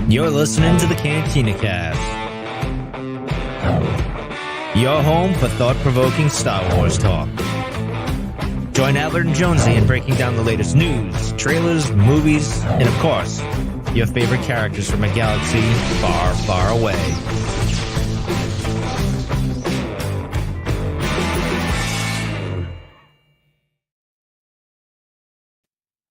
You're listening to the Cantina Cast, your home for thought-provoking Star Wars talk. Join Adler and Jonesy in breaking down the latest news, trailers, movies, and of course, your favorite characters from a galaxy far, far away.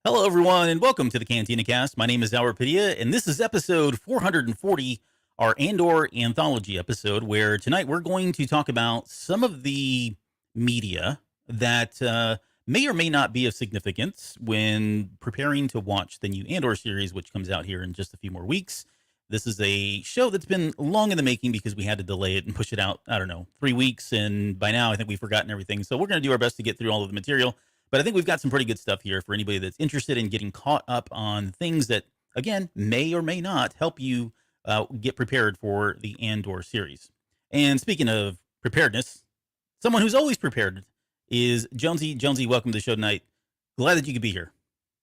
Hello, everyone, and welcome to the Cantina Cast. My name is Albert Padilla, and this is episode 440, our Andor Anthology episode, where tonight we're going to talk about some of the media that may or may not be of significance when preparing to watch the new Andor series, which comes out here in just a few more weeks. This is a show that's been long in the making because we had to delay it and push it out, 3 weeks, and by now I think we've forgotten everything. So we're going to do our best to get through all of the material. But I think we've got some pretty good stuff here for anybody that's interested in getting caught up on things that, again, may or may not help you get prepared for the Andor series. And speaking of preparedness, someone who's always prepared is Jonesy. Jonesy, welcome to the show tonight. Glad that you could be here.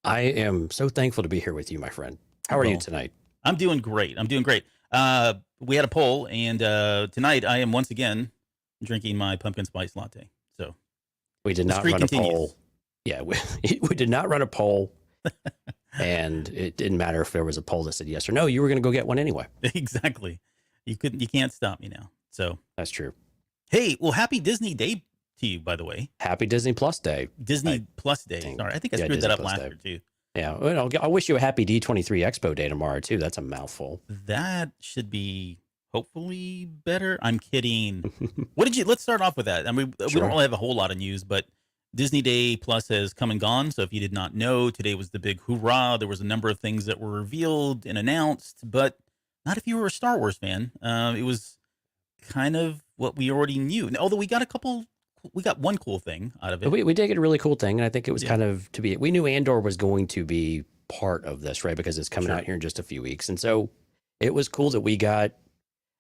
I am so thankful to be here with you, my friend. How are you tonight? I'm doing great. We had a poll, and tonight I am once again drinking my pumpkin spice latte. So we did not run a poll. Yeah, we did not run a poll, and it didn't matter if there was a poll that said yes or no. You were going to go get one anyway. Exactly. You can't stop me now. So that's true. Hey, well, happy Disney Day to you, by the way. Happy Disney Plus Day. Disney Plus Day. Sorry, I think I screwed that up last year too. Yeah, well, I wish you a happy D23 Expo Day tomorrow too. That's a mouthful. That should be hopefully better. I'm kidding. Let's start off with that. I mean, we don't really have a whole lot of news, but Disney Day Plus has come and gone. So if you did not know, today was the big hoorah. There was a number of things that were revealed and announced, but not if you were a Star Wars fan. It was kind of what we already knew. Although we got one cool thing out of it. We did get a really cool thing, and I think it was kind of we knew Andor was going to be part of this, right? Because it's coming out here in just a few weeks. And so it was cool that we got,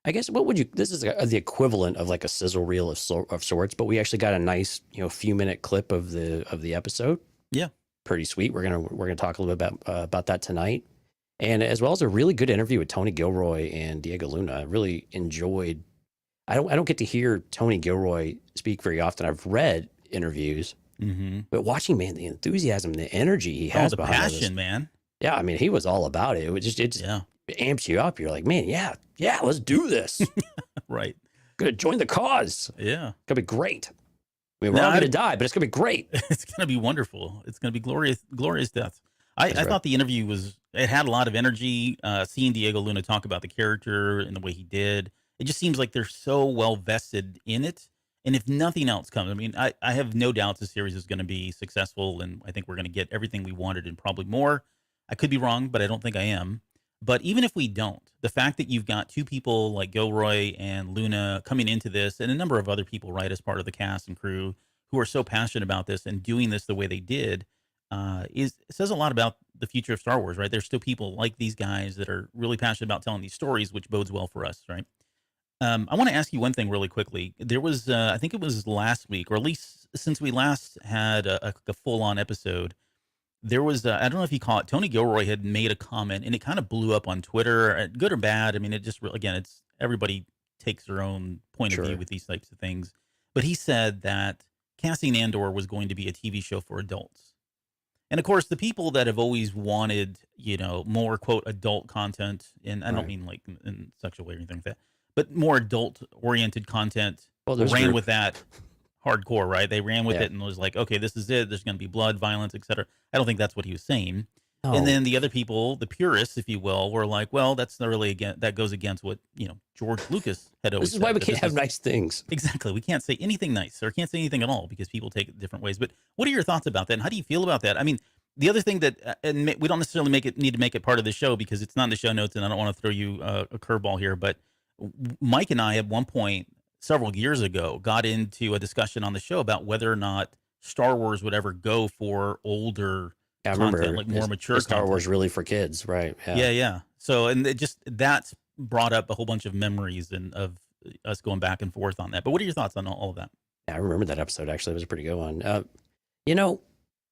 I guess, this is the equivalent of like a sizzle reel of sorts, but we actually got a nice, few minute clip of the episode. Yeah. Pretty sweet. We're going to talk a little bit about that tonight. And as well as a really good interview with Tony Gilroy and Diego Luna. I really enjoyed, I don't get to hear Tony Gilroy speak very often. I've read interviews, but watching, man, the enthusiasm, the energy he has behind it. The passion, man. Yeah. I mean, he was all about it. It amps you up. You're like, man, yeah, let's do this. Right. Gonna join the cause. Yeah. Gonna be great. I mean, we're all gonna die, but it's gonna be great. It's gonna be wonderful. It's gonna be glorious death. I thought the interview it had a lot of energy. Seeing Diego Luna talk about the character and the way he did, it just seems like they're so well vested in it. And if nothing else comes, I mean, I have no doubts the series is going to be successful, and I think we're going to get everything we wanted and probably more. I could be wrong, but I don't think I am. But even if we don't, the fact that you've got two people like Gilroy and Luna coming into this, and a number of other people, right, as part of the cast and crew who are so passionate about this and doing this the way they did, says a lot about the future of Star Wars, right? There's still people like these guys that are really passionate about telling these stories, which bodes well for us, right? I want to ask you one thing really quickly. There was, I think it was last week, or at least since we last had a full-on episode, there was, I don't know if you call it, Tony Gilroy had made a comment, and it kind of blew up on Twitter, good or bad. I mean, it just, again, it's everybody takes their own point of view with these types of things. But he said that casting Andor was going to be a TV show for adults. And of course, the people that have always wanted, more, quote, adult content, and I don't mean like in sexual way or anything like that, but more adult-oriented content ran with that hardcore, right? They ran with it and was like, okay, this is it. There's going to be blood, violence, etc. I don't think that's what he was saying. No. And then the other people, the purists, if you will, were like, well, that's not really that goes against what, George Lucas had always said. This is why we can't have nice things. Exactly. We can't say anything nice, or can't say anything at all, because people take it different ways. But what are your thoughts about that? And how do you feel about that? I mean, the other thing that, and we don't necessarily need to make it part of the show because it's not in the show notes, and I don't want to throw you a curveball here, but Mike and I at one point several years ago got into a discussion on the show about whether or not Star Wars would ever go for older content, like more mature Star Wars really for kids, right? Yeah. So, and that's brought up a whole bunch of memories and of us going back and forth on that. But what are your thoughts on all of that? Yeah, I remember that episode. Actually, it was a pretty good one.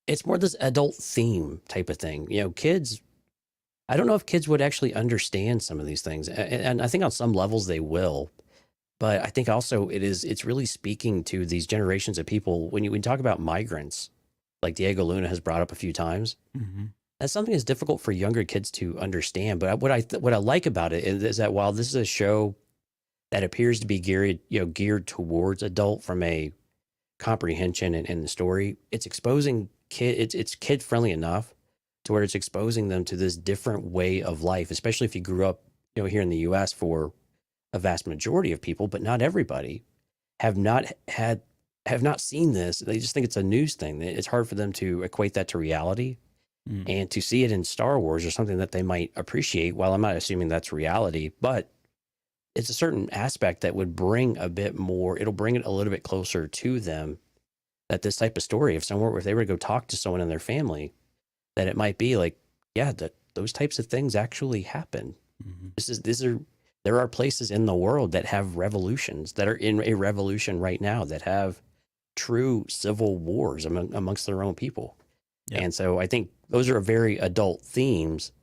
it's more this adult theme type of thing. You know, kids, I don't know if kids would actually understand some of these things. And I think on some levels they will. But I think also it's really speaking to these generations of people. When you talk about migrants, like Diego Luna has brought up a few times, that's something that's difficult for younger kids to understand. But what I like about it is that while this is a show that appears to be geared towards adult from a comprehension in the story, it's exposing it's kid friendly enough to where it's exposing them to this different way of life, especially if you grew up, here in the US. For a vast majority of people, but not everybody, have not seen this. They just think it's a news thing. It's hard for them to equate that to reality, and to see it in Star Wars or something that they might appreciate. While I'm not assuming that's reality, but it's a certain aspect that would bring a bit more. It'll bring it a little bit closer to them. That this type of story, if they were to go talk to someone in their family, that it might be like, yeah, that those types of things actually happen. There are places in the world that have revolutions, that are in a revolution right now, that have true civil wars amongst their own people. Yeah. And so I think those are very adult themes,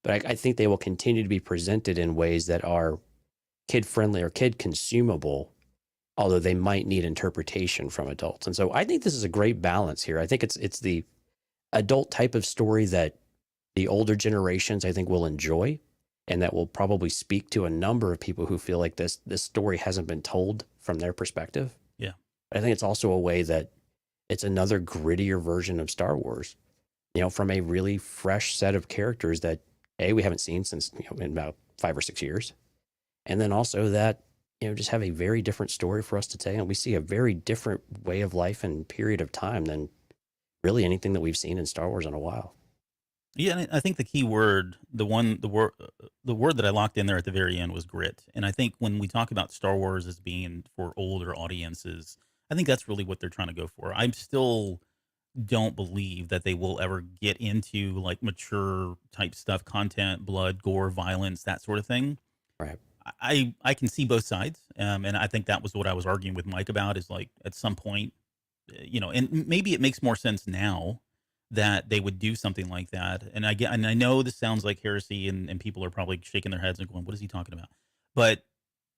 but I think they will continue to be presented in ways that are kid friendly or kid consumable, although they might need interpretation from adults. And so I think this is a great balance here. I think it's the adult type of story that the older generations, I think, will enjoy, and that will probably speak to a number of people who feel like this story hasn't been told from their perspective. Yeah. I think it's also a way that it's another grittier version of Star Wars, from a really fresh set of characters that we haven't seen since, in about 5 or 6 years. And then also that, just have a very different story for us to tell. And we see a very different way of life and period of time than really anything that we've seen in Star Wars in a while. Yeah, and I think the key word, the word that I locked in there at the very end was grit. And I think when we talk about Star Wars as being for older audiences, I think that's really what they're trying to go for. I still don't believe that they will ever get into like mature type stuff, content, blood, gore, violence, that sort of thing. Right. I can see both sides, and I think that was what I was arguing with Mike about. Is like at some point, and maybe it makes more sense now that they would do something like that. And I know this sounds like heresy, and people are probably shaking their heads and going, "What is he talking about?" But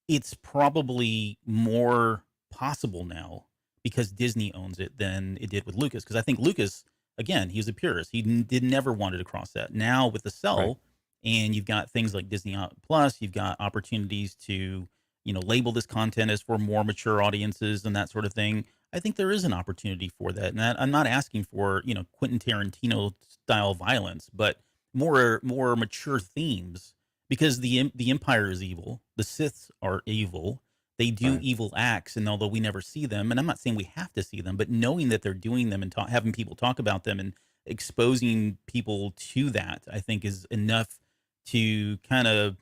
it's probably more possible now because Disney owns it than it did with Lucas. Because I think Lucas, again, he was a purist. He did never wanted to cross that. Now with the cell, right, and you've got things like Disney Plus, you've got opportunities to label this content as for more mature audiences and that sort of thing. I think there is an opportunity for that. And I'm not asking for, Quentin Tarantino style violence, but more mature themes, because the Empire is evil. The Siths are evil. They do Right. evil acts. And although we never see them, and I'm not saying we have to see them, but knowing that they're doing them and having people talk about them and exposing people to that, I think is enough to kind of,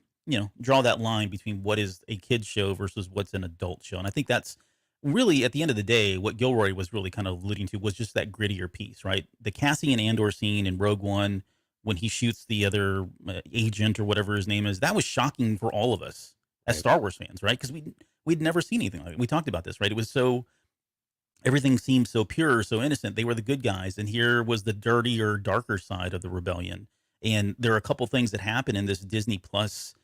draw that line between what is a kid's show versus what's an adult show. And I think that's really, at the end of the day, what Gilroy was really kind of alluding to was just that grittier piece, right? The Cassian Andor scene in Rogue One, when he shoots the other agent or whatever his name is, that was shocking for all of us as Right. Star Wars fans, right? Because we'd never seen anything like it. We talked about this, right? It was so, everything seemed so pure, so innocent. They were the good guys, and here was the dirtier, darker side of the rebellion. And there are a couple things that happen in this Disney Plus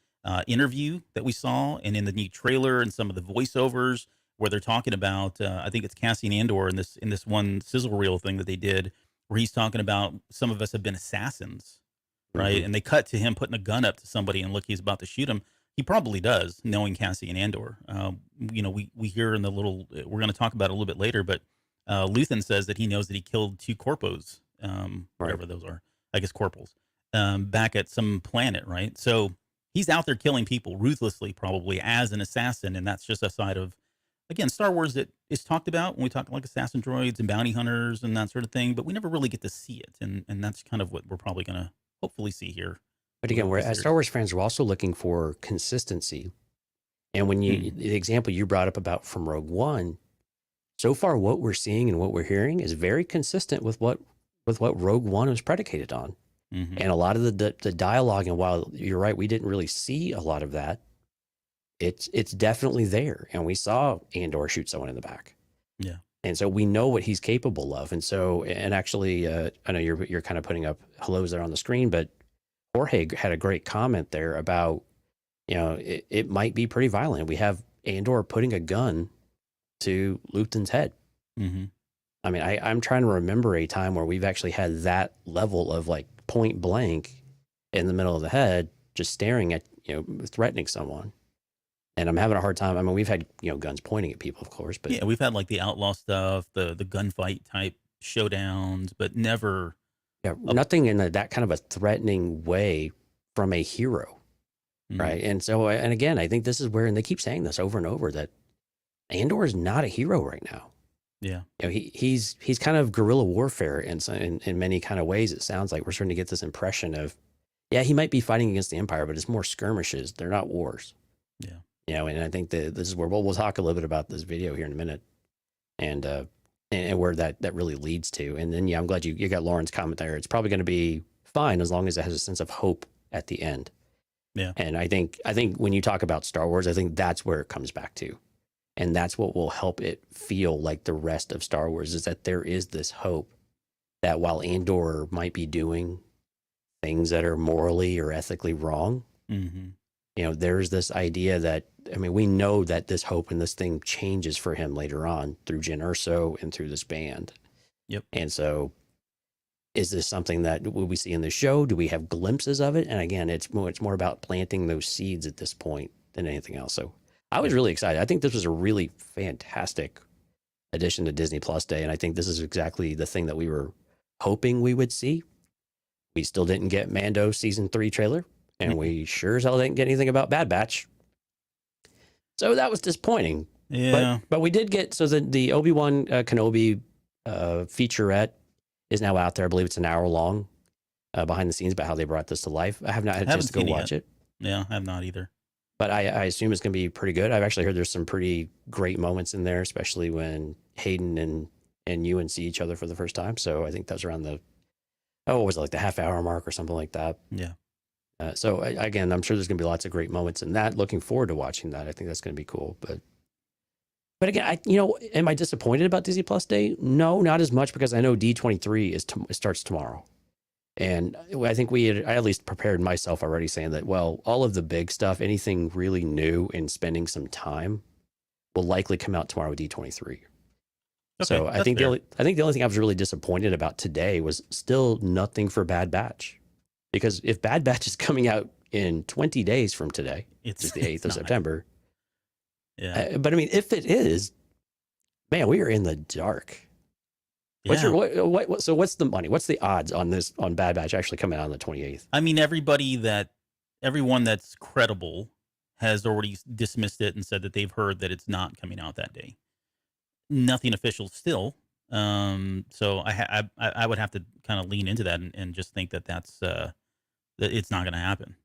interview that we saw, and in the new trailer and some of the voiceovers, where they're talking about, I think it's Cassian Andor in this one sizzle reel thing that they did, where he's talking about some of us have been assassins, right? Mm-hmm. And they cut to him putting a gun up to somebody, and look, he's about to shoot him. He probably does, knowing Cassian Andor. We hear in the little, we're going to talk about it a little bit later, but Luthen says that he knows that he killed 2 corpos, whatever those are, I guess corporals, back at some planet, right? So he's out there killing people ruthlessly, probably as an assassin, and that's just a side of, again, Star Wars that is talked about when we talk like assassin droids and bounty hunters and that sort of thing, but we never really get to see it, and that's kind of what we're probably going to hopefully see here. But again, with we're, this as series. Star Wars fans, we're also looking for consistency. And when the example you brought up about from Rogue One, so far what we're seeing and what we're hearing is very consistent with what Rogue One was predicated on. Mm-hmm. And a lot of the dialogue, and while you're right, we didn't really see a lot of that, it's definitely there. And we saw Andor shoot someone in the back. Yeah. And so we know what he's capable of. And so, and actually, I know you're kind of putting up hellos there on the screen, but Jorge had a great comment there about, it might be pretty violent. We have Andor putting a gun to Luthen's head. Mm-hmm. I mean, I'm trying to remember a time where we've actually had that level of like point blank in the middle of the head, just staring at, threatening someone. And I'm having a hard time. I mean, we've had, guns pointing at people, of course, but Yeah, we've had like the outlaw stuff, the gunfight type showdowns, but never. nothing in that kind of a threatening way from a hero. Mhm. Right. And so, and again, I think this is where, and they keep saying this over and over, that Andor is not a hero right now. Yeah. He's kind of guerrilla warfare in many kind of ways. It sounds like we're starting to get this impression of, yeah, he might be fighting against the Empire, but it's more skirmishes. They're not wars. Yeah. And I think that this is where we'll talk a little bit about this video here in a minute, and where that really leads to. And then, I'm glad you got Lauren's comment there. It's probably going to be fine as long as it has a sense of hope at the end. Yeah. And I think when you talk about Star Wars, I think that's where it comes back to. And that's what will help it feel like the rest of Star Wars, is that there is this hope that while Andor might be doing things that are morally or ethically wrong, Mm-hmm. There's this idea that, I mean, we know that this hope and this thing changes for him later on through Jyn Erso and through this band. Yep. And so is this something that will we see in the show? Do we have glimpses of it? And again, it's more about planting those seeds at this point than anything else. So I was really excited. I think this was a really fantastic addition to Disney Plus Day. And I think this is exactly the thing that we were hoping we would see. We still didn't get Mando season 3 trailer, and we sure as hell didn't get anything about Bad Batch. So that was disappointing. Yeah. But we did get, so the Obi-Wan Kenobi featurette is now out there. I believe it's an hour long behind the scenes about how they brought this to life. I have not had a chance to go watch it. Yeah, I have not either. But I assume it's going to be pretty good. I've actually heard there's some pretty great moments in there, especially when Hayden and Ewan see each other for the first time. So I think that's around what was it, like the half-hour mark or something like that. Yeah. So again, I'm sure there's going to be lots of great moments in that. Looking forward to watching that. I think that's going to be cool. But again, am I disappointed about Disney Plus Day? No, not as much, because I know D23 starts tomorrow. And I think I at least prepared myself already, saying that, well, all of the big stuff, anything really new and spending some time, will likely come out tomorrow with D23. Okay, so I think the only thing I was really disappointed about today was still nothing for Bad Batch. Because if Bad Batch is coming out in 20 days from today, it's the 8th of September. Yeah. But I mean, if it is, man, we are in the dark. Yeah. So what's the money? What's the odds on Bad Batch actually coming out on the 28th? I mean, everyone that's credible has already dismissed it and said that they've heard that it's not coming out that day. Nothing official still. So I would have to kind of lean into that and just think that that it's not going to happen.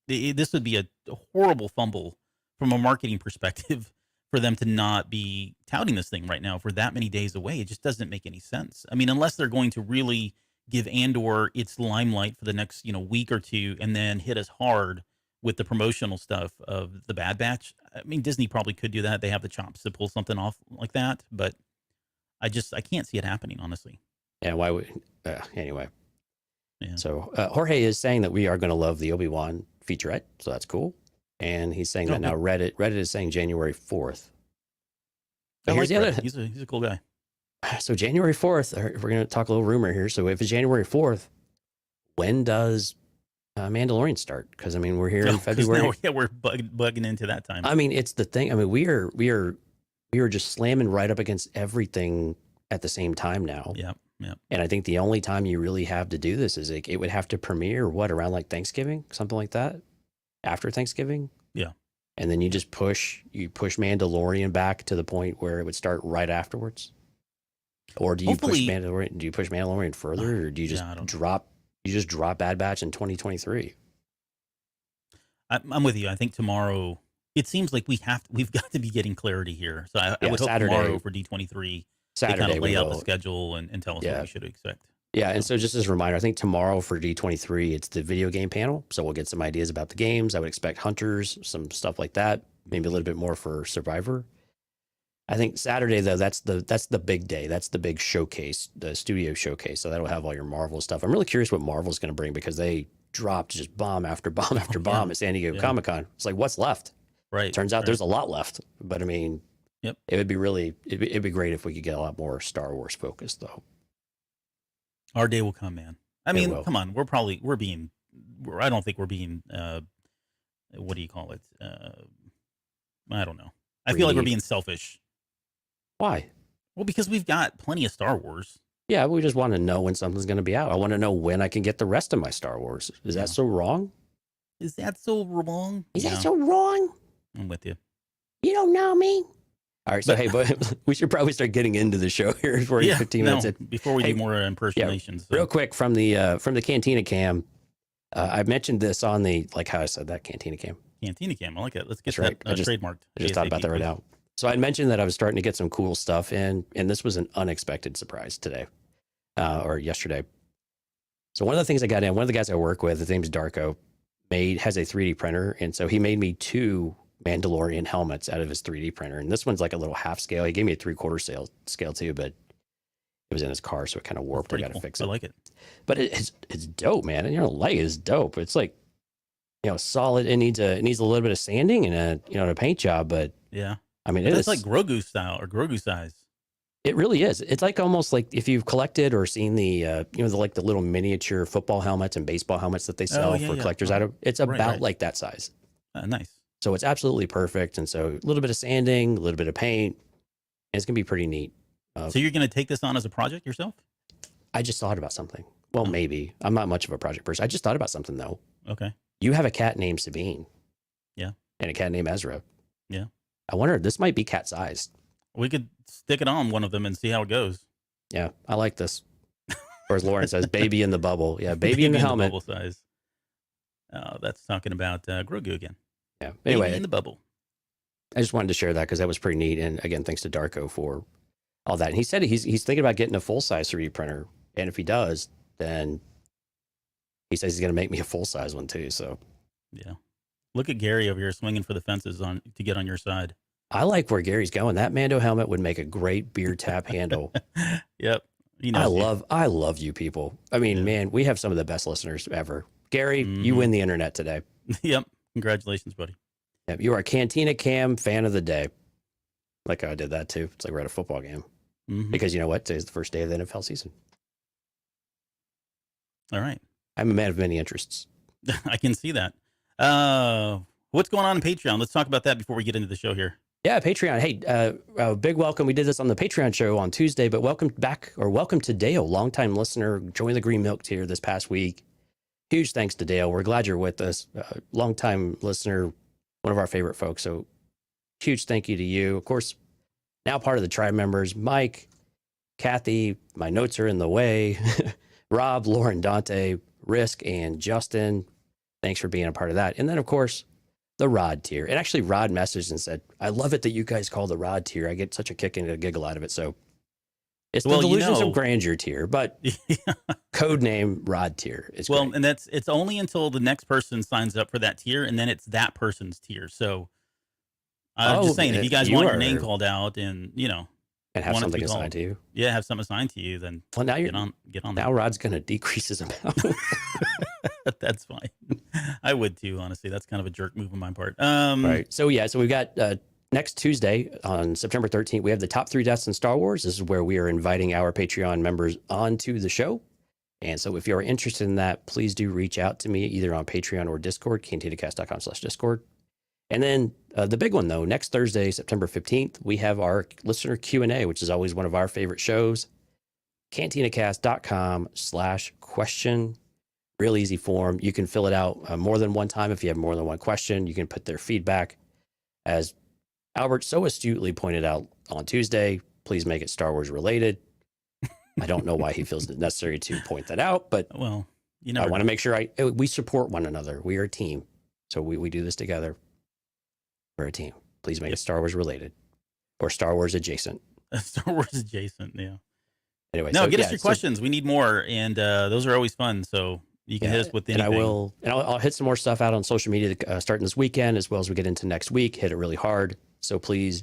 This would be a horrible fumble from a marketing perspective for them to not be touting this thing right now for that many days away. It just doesn't make any sense. I mean, unless they're going to really give Andor its limelight for the next, week or two, and then hit us hard with the promotional stuff of the Bad Batch. I mean, Disney probably could do that. They have the chops to pull something off like that, but I can't see it happening, honestly. Yeah. Why would, anyway. Yeah. So Jorge is saying that we are going to love the Obi-Wan featurette. So that's cool. And he's saying that now Reddit is saying January 4th. But here's the other. He's a cool guy. So January 4th, we're going to talk a little rumor here. So if it's January 4th, when does Mandalorian start? Because I mean, we're here in February. We're bugging into that time. I mean, it's the thing. I mean, we are just slamming right up against everything at the same time now. Yeah. And I think the only time you really have to do this is it would have to premiere around like Thanksgiving, something like that, after Thanksgiving. Yeah. And then you just push Mandalorian back to the point where it would start right afterwards. Or do you push Mandalorian further, or do you just drop Bad Batch in 2023? I'm with you. I think tomorrow, it seems like we've got to be getting clarity here. So I would hope Saturday, tomorrow for D23, Saturday, they kind of lay out the schedule and tell us what we should expect. Yeah, and so just as a reminder, I think tomorrow for D23, it's the video game panel. So we'll get some ideas about the games. I would expect Hunters, some stuff like that, maybe a little bit more for Survivor. I think Saturday though, that's the big day. That's the big showcase, the studio showcase. So that'll have all your Marvel stuff. I'm really curious what Marvel's going to bring because they dropped just bomb after bomb after bomb at San Diego Comic Con. It's like, what's left? Right. Turns out there's a lot left. But I mean, Yep. it would be really, it'd be great if we could get a lot more Star Wars focused though. Our day will come, man. I It mean, will. come on. I don't think we're being, what do you call it? I don't know. I feel like we're Greedy. being selfish. Why? Well, because we've got plenty of Star Wars. Yeah, we just want to know when something's going to be out. I want to know when I can get the rest of my Star Wars. Is that so wrong? Is that so wrong? Is Yeah, that so wrong? I'm with you. You don't know me. All right, so hey, but we should probably start getting into the show here. We're 15 minutes in. Before we Hey, do more impersonations. Real quick from the Cantina Cam, I mentioned this on the, like how I said that, Cantina Cam. Cantina Cam. I like it. Let's get That's right. that trademarked. I just thought about that right now. So I mentioned that I was starting to get some cool stuff in, and this was an unexpected surprise today or yesterday. So one of the things I got in, one of the guys I work with, his name's Darko, has a 3D printer, and so he made me 2 Mandalorian helmets out of his 3D printer, and this one's like a little half scale. He gave me a 3/4 scale too, but it was in his car, so it kind of warped. I got to fix it. I like it, but it's dope, man. And light is dope. It's like, solid. It needs a little bit of sanding and a paint job, but yeah. I mean, it's like Grogu style or Grogu size. It really is. It's like almost like if you've collected or seen the the little miniature football helmets and baseball helmets that they sell for collectors. It's about like that size. Nice. So it's absolutely perfect. And so a little bit of sanding, a little bit of paint, and it's gonna be pretty neat. So you're gonna take this on as a project yourself? I just thought about something. Well, maybe I'm not much of a project person. I just thought about something though. Okay. You have a cat named Sabine. Yeah. And a cat named Ezra. Yeah. I wonder, this might be cat sized. We could stick it on one of them and see how it goes. Yeah, I like this. Or as Lauren says, baby in the bubble. Yeah, baby in the helmet. Bubble size. That's talking about Grogu again. Yeah. Anyway, baby in the bubble. I just wanted to share that because that was pretty neat. And again, thanks to Darko for all that. And he said he's thinking about getting a full size 3D printer. And if he does, then he says he's going to make me a full size one too. So yeah. Look at Gary over here swinging for the fences to get on your side. I like where Gary's going. That Mando helmet would make a great beer tap handle. Yep. I love you people. I mean, man, we have some of the best listeners ever. Gary, you win the internet today. Yep. Congratulations, buddy. Yep. You are Cantina Cam fan of the day. Like I did that too. It's like we're at a football game. Because you know what? Today's the first day of the NFL season. All right. I'm a man of many interests. I can see that. What's going on in Patreon? Let's talk about that before we get into the show here. Yeah, Patreon. Hey, big welcome. We did this on the Patreon show on Tuesday, but welcome back, or welcome to Dale, longtime listener, joined the Green Milk tier this past week. Huge thanks to Dale. We're glad you're with us. Longtime listener, one of our favorite folks. So huge thank you to you. Of course, now part of the tribe members, Mike, Kathy, my notes are in the way, Rob, Lauren, Dante, Risk, and Justin. Thanks for being a part of that. And then, of course, the Rod tier. And actually, Rod messaged and said, I love it that you guys call the Rod tier. I get such a kick and a giggle out of it. So it's the Delusions of Grandeur tier, but code name Rod tier. Is great. And it's only until the next person signs up for that tier, and then it's that person's tier. So I'm just saying, if you guys want your name called out and, and have something assigned to you. Yeah, have something assigned to you, then now get on now that. Rod's going to decrease his amount. That's fine. I would too, honestly. That's kind of a jerk move on my part. Right. So we've got next Tuesday on September 13th, we have the top 3 deaths in Star Wars. This is where we are inviting our Patreon members onto the show. And so if you're interested in that, please do reach out to me either on Patreon or Discord, cantinacast.com/Discord. And then the big one though, next Thursday, September 15th, we have our listener Q&A, which is always one of our favorite shows. cantinacast.com/question. Real easy form. You can fill it out more than one time if you have more than one question. You can put their feedback. As Albert so astutely pointed out on Tuesday, please make it Star Wars related. I don't know why he feels it necessary to point that out, but I want to make sure we support one another. We are a team. So we do this together. We're a team. Please make it Star Wars related or Star Wars adjacent. Star Wars adjacent, yeah. Anyway, get us your questions. We need more, and those are always fun. So you can hit us with anything. And I'll hit some more stuff out on social media starting this weekend, as well as we get into next week. Hit it really hard. So please,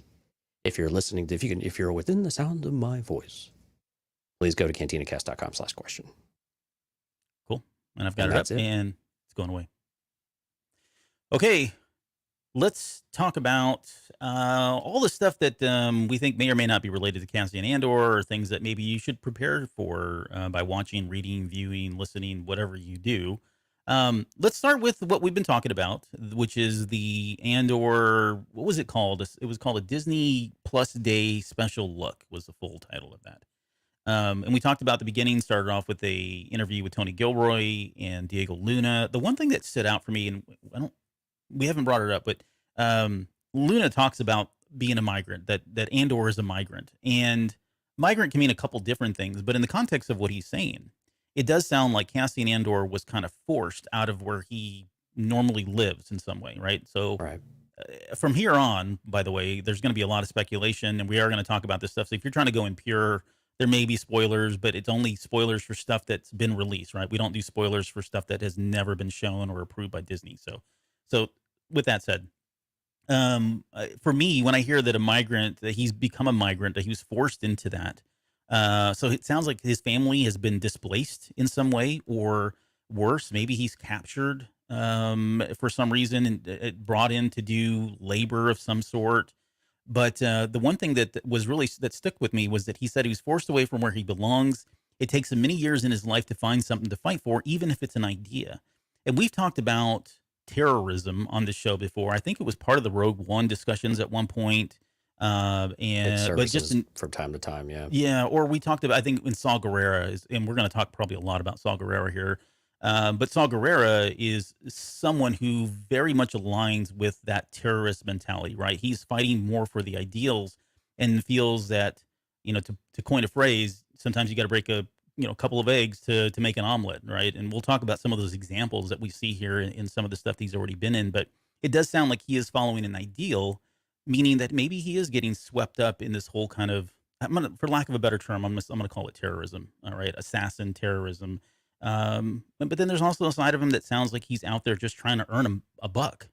if you're listening, if you're within the sound of my voice, please go to cantinacast.com/question. Cool. And I've got And it up that's it. and it's going away. Okay. Let's talk about all the stuff that we think may or may not be related to Cassian Andor, or things that maybe you should prepare for by watching, reading, viewing, listening, whatever you do. Let's start with what we've been talking about, which is the Andor. What was it called? It was called a Disney Plus Day Special Look, was the full title of that. And we talked about the beginning, started off with a interview with Tony Gilroy and Diego Luna. The one thing that stood out for me, and we haven't brought it up, but Luna talks about being a migrant, that Andor is a migrant. And migrant can mean a couple different things, but in the context of what he's saying, it does sound like Cassian Andor was kind of forced out of where he normally lives in some way, right? So Right. From here on, by the way, there's going to be a lot of speculation, and we are going to talk about this stuff. So if you're trying to go in pure, there may be spoilers, but it's only spoilers for stuff that's been released, right? We don't do spoilers for stuff that has never been shown or approved by Disney. So with that said, for me, when I hear that that he's become a migrant, that he was forced into that, so it sounds like his family has been displaced in some way, or worse, maybe he's captured for some reason and brought in to do labor of some sort. But the one thing that stuck with me was that he said he was forced away from where he belongs. It takes him many years in his life to find something to fight for, even if it's an idea. And we've talked about terrorism on this show before. I think it was part of the Rogue One discussions at one point. But just from time to time, yeah. yeah, or we talked about, I think, in Saw Gerrera, and we're going to talk probably a lot about Saw Gerrera here. But Saw Gerrera is someone who very much aligns with that terrorist mentality, right? He's fighting more for the ideals and feels that, to coin a phrase, sometimes you got to break a couple of eggs to make an omelet, right? And we'll talk about some of those examples that we see here in some of the stuff that he's already been in. But it does sound like he is following an ideal, meaning that maybe he is getting swept up in this whole kind of, for lack of a better term, I'm gonna call it terrorism. All right, assassin terrorism. But then there's also a side of him that sounds like he's out there just trying to earn a buck.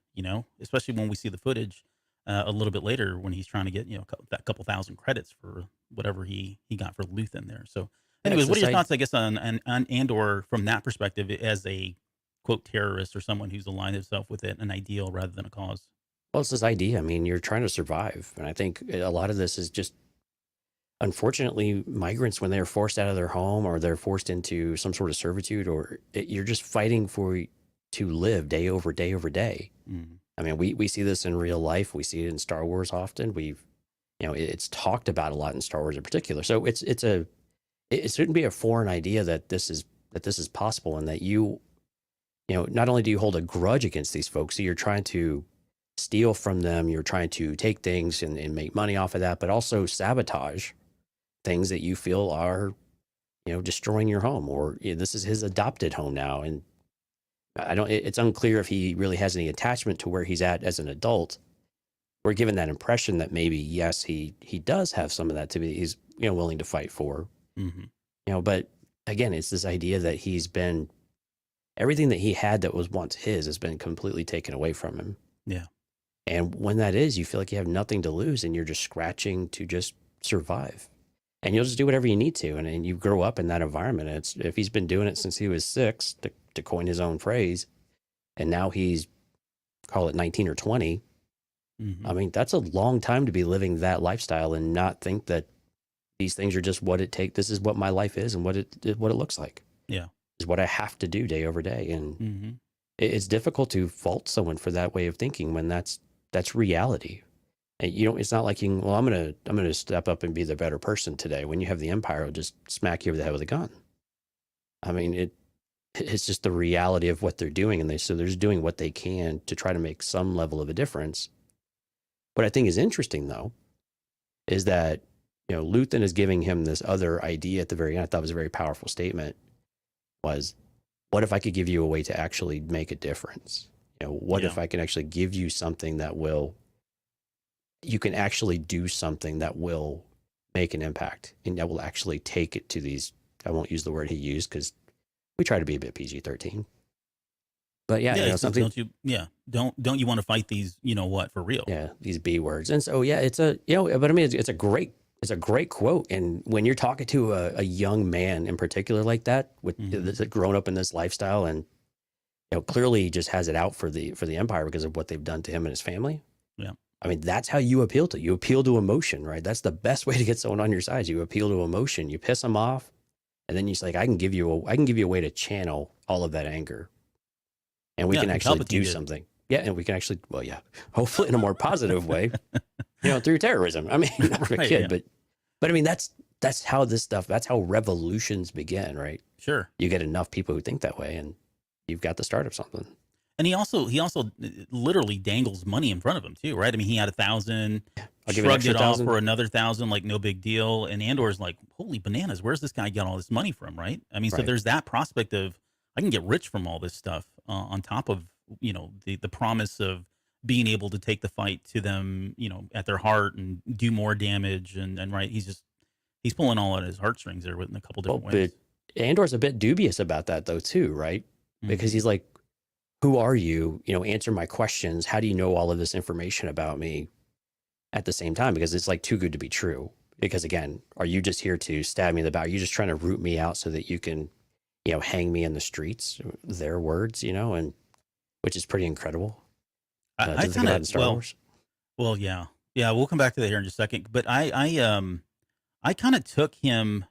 Especially when we see the footage a little bit later when he's trying to get that couple thousand credits for whatever he got for Luthen there. So, anyways, what are your thoughts, I guess, on Andor from that perspective as a quote terrorist or someone who's aligned himself with an ideal rather than a cause? Well, it's this idea. I mean, you're trying to survive. And I think a lot of this is just, unfortunately, migrants, when they're forced out of their home or they're forced into some sort of servitude, you're just fighting to live day over day over day. Mm. I mean, we see this in real life. We see it in Star Wars often. It's talked about a lot in Star Wars in particular. So it shouldn't be a foreign idea that this is possible, and that not only do you hold a grudge against these folks, so you're trying to steal from them, you're trying to take things and make money off of that, but also sabotage things that you feel are, destroying your home, or this is his adopted home now. And it's unclear if he really has any attachment to where he's at as an adult. We're given that impression that maybe, yes, he does have some of that he's, willing to fight for, but again, it's this idea that everything that he had that was once his has been completely taken away from him. Yeah. And when that is, you feel like you have nothing to lose, and you're just scratching to just survive. And you'll just do whatever you need to. And you grow up in that environment. If he's been doing it since he was 6, to coin his own phrase, and now he's, call it 19 or 20. Mm-hmm. I mean, that's a long time to be living that lifestyle and not think that these things are just what it takes. This is what my life is and what it looks like. Yeah. Is what I have to do day over day. And it's difficult to fault someone for that way of thinking when that's reality. And it's not like I'm gonna step up and be the better person today, when you have the Empire just smack you over the head with a gun. I mean, it's just the reality of what they're doing, and they're just doing what they can to try to make some level of a difference. What I think is interesting, though, is that Luthen is giving him this other idea at the very end. I thought it was a very powerful statement. Was, what if I could give you a way to actually make a difference? What if I can actually give you something you can actually do something that will make an impact, and that will actually take it to these, I won't use the word he used because we try to be a bit PG-13, But yeah, Yeah, you he know, says, something. don't you? Yeah, don't you want to fight these? You know what? For real? Yeah, these B words. And so yeah, it's a but I mean it's a great quote. And when you're talking to a young man in particular like that, with Mhm. that's grown up in this lifestyle, and clearly just has it out for the Empire because of what they've done to him and his family. Yeah. I mean, that's how you appeal to. You appeal to emotion, right? That's the best way to get someone on your side. You appeal to emotion. You piss them off, and then you say, I can give you a way to channel all of that anger, and we Yeah, can and actually Palpatine do did. something. Yeah, and we can actually, well, yeah, hopefully in a more positive way, through terrorism. I mean, not for a Right, kid, yeah. but I mean, that's how this stuff. That's how revolutions begin, right? Sure. You get enough people who think that way, and you've got the start of something. And he also literally dangles money in front of him too, right? I mean, he had 1,000, I'll give you an shrugged extra it off 1,000. for another 1,000, like no big deal. And Andor's like, holy bananas, where's this guy get all this money from, right? I mean, so Right. there's that prospect of I can get rich from all this stuff on top of the promise of being able to take the fight to them, at their heart and do more damage and right. He's pulling all at his heartstrings there in a couple Well, different ways. but Andor's a bit dubious about that though too, right? Because Mhm. he's like, who are you? Answer my questions. How do you know all of this information about me at the same time? Because it's like too good to be true. Because again, are you just here to stab me in the back? Are you just trying to root me out so that you can, hang me in the streets? Their words, and which is pretty incredible I to think kind about of in Star Wars. well, yeah, yeah. We'll come back to that here in just a second. But I kind of took him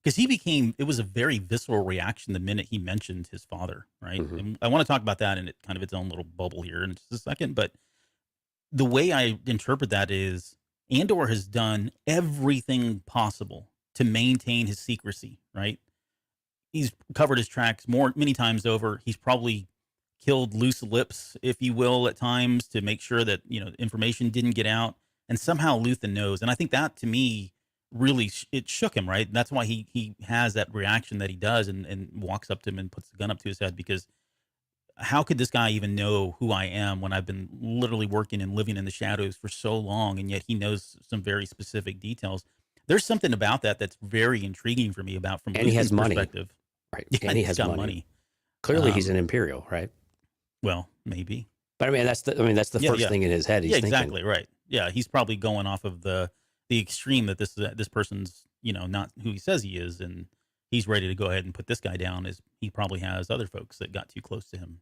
because it was a very visceral reaction the minute he mentioned his father, right? Hmm. And I want to talk about that in kind of its own little bubble here in just a second. But the way I interpret that is Andor has done everything possible to maintain his secrecy, right? He's covered his tracks many times over. He's probably killed loose lips, if you will, at times to make sure that information didn't get out. And somehow Luthen knows, and I think that to me really it shook him. Right, and that's why he has that reaction that he does, and walks up to him and puts the gun up to his head because how could this guy even know who I am when I've been literally working and living in the shadows for so long, and yet he knows some very specific details. There's something about that that's very intriguing for me about from And he has Luthen's money, perspective. right? Yeah, And he he's has got money. Clearly, he's an Um, Imperial, right? well, maybe. But I mean, that's the Yeah, first yeah. thing in his head. He's Yeah, thinking, exactly, right. Yeah, he's probably going off of the extreme that this person's, not who he says he is, and he's ready to go ahead and put this guy down as he probably has other folks that got too close to him.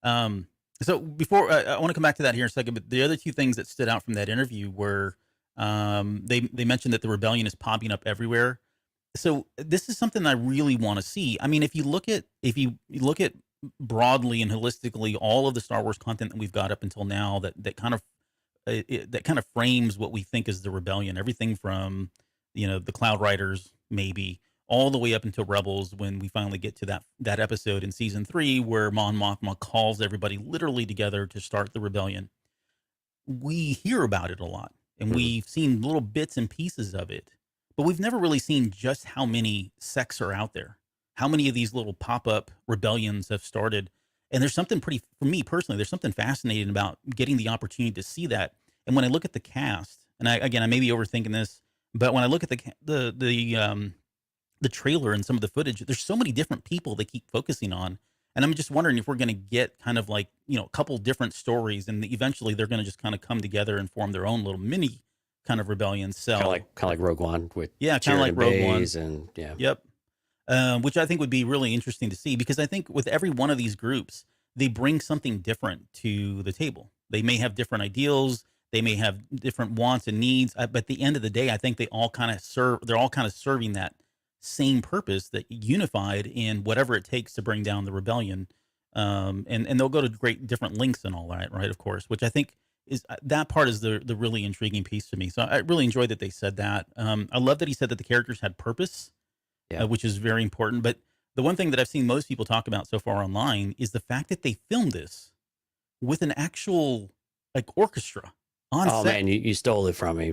Um, so before I want to come back to that here in a second, but the other two things that stood out from that interview were they mentioned that the rebellion is popping up everywhere. So this is something I really want to see. I mean, if you look at broadly and holistically all of the Star Wars content that we've got up until now, that kind of that kind of frames what we think is the rebellion. Everything from the Cloud Riders, maybe all the way up until Rebels, when we finally get to that episode in season 3 where Mon Mothma calls everybody literally together to start the rebellion. We hear about it a lot, and Mhm. we've seen little bits and pieces of it, but we've never really seen just how many sects are out there, how many of these little pop-up rebellions have started. And there's something pretty, for me personally, there's something fascinating about getting the opportunity to see that. And when I look at the cast, and I may be overthinking this, but when I look at the trailer and some of the footage, there's so many different people they keep focusing on. And I'm just wondering if we're going to get kind of like, a couple different stories, and eventually they're going to just kind of come together and form their own little mini kind of rebellion cell. Kind of like Rogue One with Yeah, kind of like Sheridan Rogue One. Bays and yeah. Yep. Which I think would be really interesting to see, because I think with every one of these groups, they bring something different to the table. They may have different ideals, they may have different wants and needs, but at the end of the day, I think they all kind of serve. They're all kind of serving that same purpose, that unified in whatever it takes to bring down the rebellion. And they'll go to great different lengths and all that, right? Of course, which I think is that part is the really intriguing piece to me. So I really enjoyed that they said that. I love that he said that the characters had purpose, Yeah. which is very important. But the one thing that I've seen most people talk about so far online is the fact that they filmed this with an actual like orchestra on Oh set. man, you stole it from me.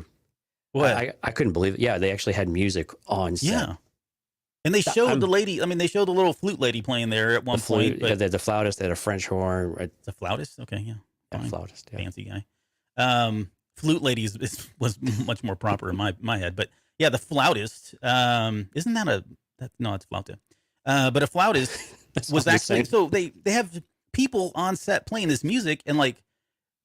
What? I couldn't believe it. Yeah, they actually had music on set. Yeah. And they showed the lady. I mean, they showed the little flute lady playing there at one point. But Yeah, the flautist, they had a French horn. Right? the flautist. Okay, yeah, Yeah, fine. flautist. Yeah. Fancy guy. Flute lady was much more proper in my head. But yeah, the flautist. Isn't that no, it's flauta. But a flautist. was I'm just actually, saying. so they have people on set playing this music, and like,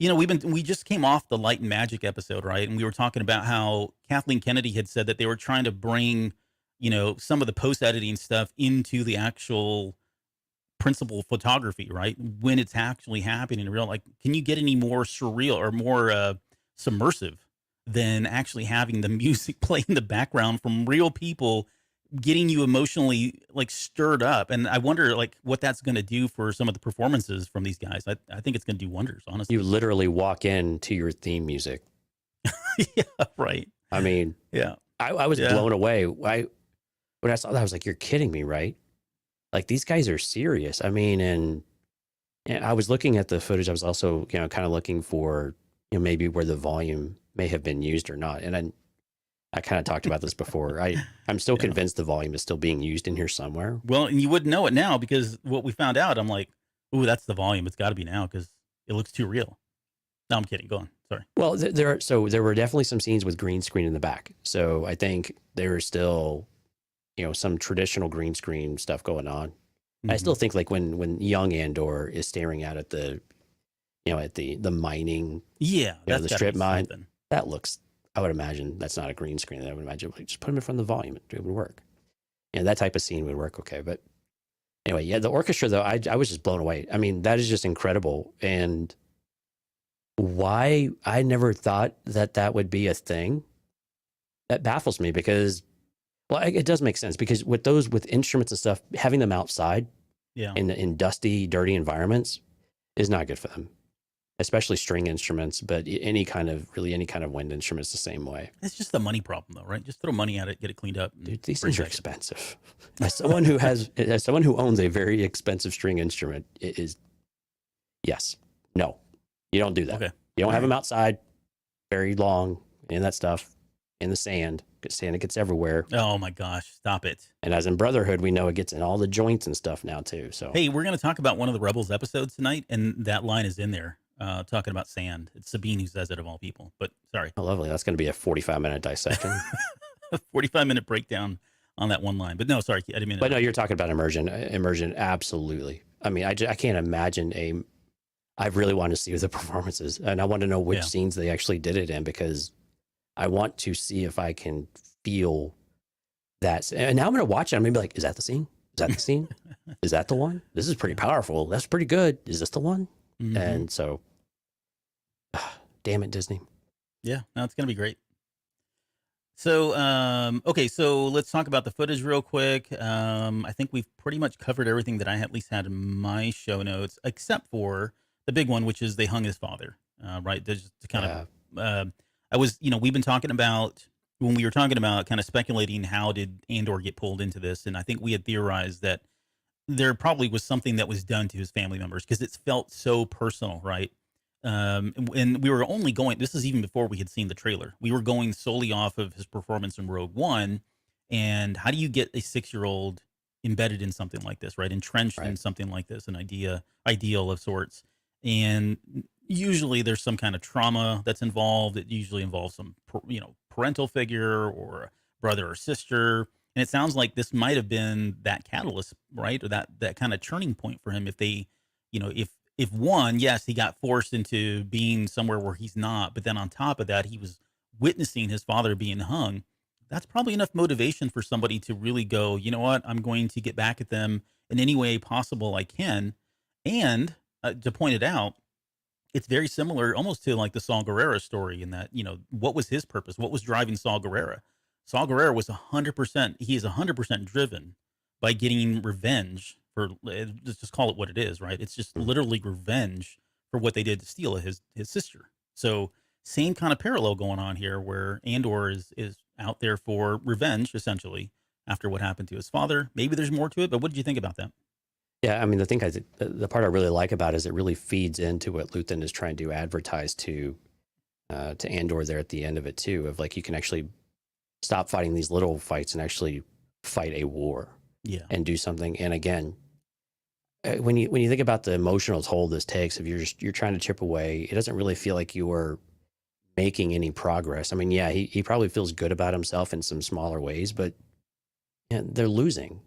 we just came off the Light and Magic episode, right? And we were talking about how Kathleen Kennedy had said that they were trying to bring, some of the post editing stuff into the actual principal photography, right? When it's actually happening in real, like, can you get any more surreal or more submersive than actually having the music play in the background from real people getting you emotionally like stirred up? And I wonder like what that's going to do for some of the performances from these guys. I think it's going to do wonders, honestly. You literally walk into your theme music. Yeah, right. I mean, Yeah. I was Yeah. blown away. When I saw that, I was like, you're kidding me, right? Like these guys are serious. I mean, and I was looking at the footage. I was also, kind of looking for, maybe where the volume may have been used or not. And I kind of talked about this before. I'm still Yeah. convinced the volume is still being used in here somewhere. Well, and you wouldn't know it now because what we found out, I'm like, ooh, that's the volume. It's got to be now because it looks too real. No, I'm kidding. Go on. Sorry. Well, there were definitely some scenes with green screen in the back. So I think there's still, some traditional green screen stuff going on. I still think like when young Andor is staring out at the, at the mining, Yeah, the strip mine, something. that looks, I would imagine that's not a green screen. I would imagine like, just put them in front of the volume. It would work. That type of scene would work. Okay. But anyway, yeah, the orchestra though, I was just blown away. I mean, that is just incredible. And why I never thought that would be a thing, that baffles me because, well, it does make sense because with instruments and stuff, having them outside Yeah. in dusty, dirty environments is not good for them, especially string instruments, but any kind of wind instruments the same way. It's just the money problem though, right? Just throw money at it, get it cleaned up. Dude, these bring things are it back. expensive. As someone who owns a very expensive string instrument, it is, yes, no, you don't do that. Okay. You don't have All them outside very long and that stuff in the sand. Because sand, it gets everywhere. Oh my gosh, stop it. And as in Brotherhood, we know it gets in all the joints and stuff now too. So Hey, we're going to talk about one of the Rebels episodes tonight, and that line is in there talking about sand. It's Sabine who says it of all people, but sorry. oh, lovely. That's going to be a 45-minute dissection. A 45-minute breakdown on that one line. But no, sorry, I didn't mean to. But no, you're talking about immersion. Immersion, absolutely. I mean, I can't imagine I really want to see the performances, and I want to know which scenes they actually did it in because I want to see if I can feel that. And now I'm going to watch it. I'm going to be like, is that the scene? Is that the scene? Is that the one? This is pretty powerful. That's pretty good. Is this the one? Mhm. And so, damn it, Disney. Yeah, no, it's going to be great. So, okay, so let's talk about the footage real quick. I think we've pretty much covered everything that I at least had in my show notes, except for the big one, which is they hung his father, right? Just to kind of, we've been talking about, when we were talking about kind of speculating how did Andor get pulled into this, and I think we had theorized that there probably was something that was done to his family members because it felt so personal, right? And we were only going, this is even before we had seen the trailer. We were going solely off of his performance in Rogue One. And how do you get a 6-year-old embedded in something like this, right? Entrenched in something like this, an ideal of sorts. And usually there's some kind of trauma that's involved. It usually involves some, parental figure or a brother or sister. And it sounds like this might have been that catalyst, right? Or that kind of turning point for him. If they, if one, yes, he got forced into being somewhere where he's not, but then on top of that, he was witnessing his father being hung. That's probably enough motivation for somebody to really go, you know what, I'm going to get back at them in any way possible I can. And to point it out, it's very similar almost to like the Saul Guerrero story in that, what was his purpose? What was driving Saul Guerrero? Saul Guerrero was 100%, he is 100% driven by getting revenge for, let's just call it what it is, right? It's just literally revenge for what they did to steal his sister. So same kind of parallel going on here where Andor is out there for revenge, essentially, after what happened to his father. Maybe there's more to it, but what did you think about that? Yeah, I mean, the part I really like about it is it really feeds into what Luthen is trying to advertise to Andor there at the end of it too, of like you can actually stop fighting these little fights and actually fight a war, and do something. And again, when you think about the emotional toll this takes, if you're trying to chip away, it doesn't really feel like you are making any progress. I mean, yeah, he probably feels good about himself in some smaller ways, but they're losing.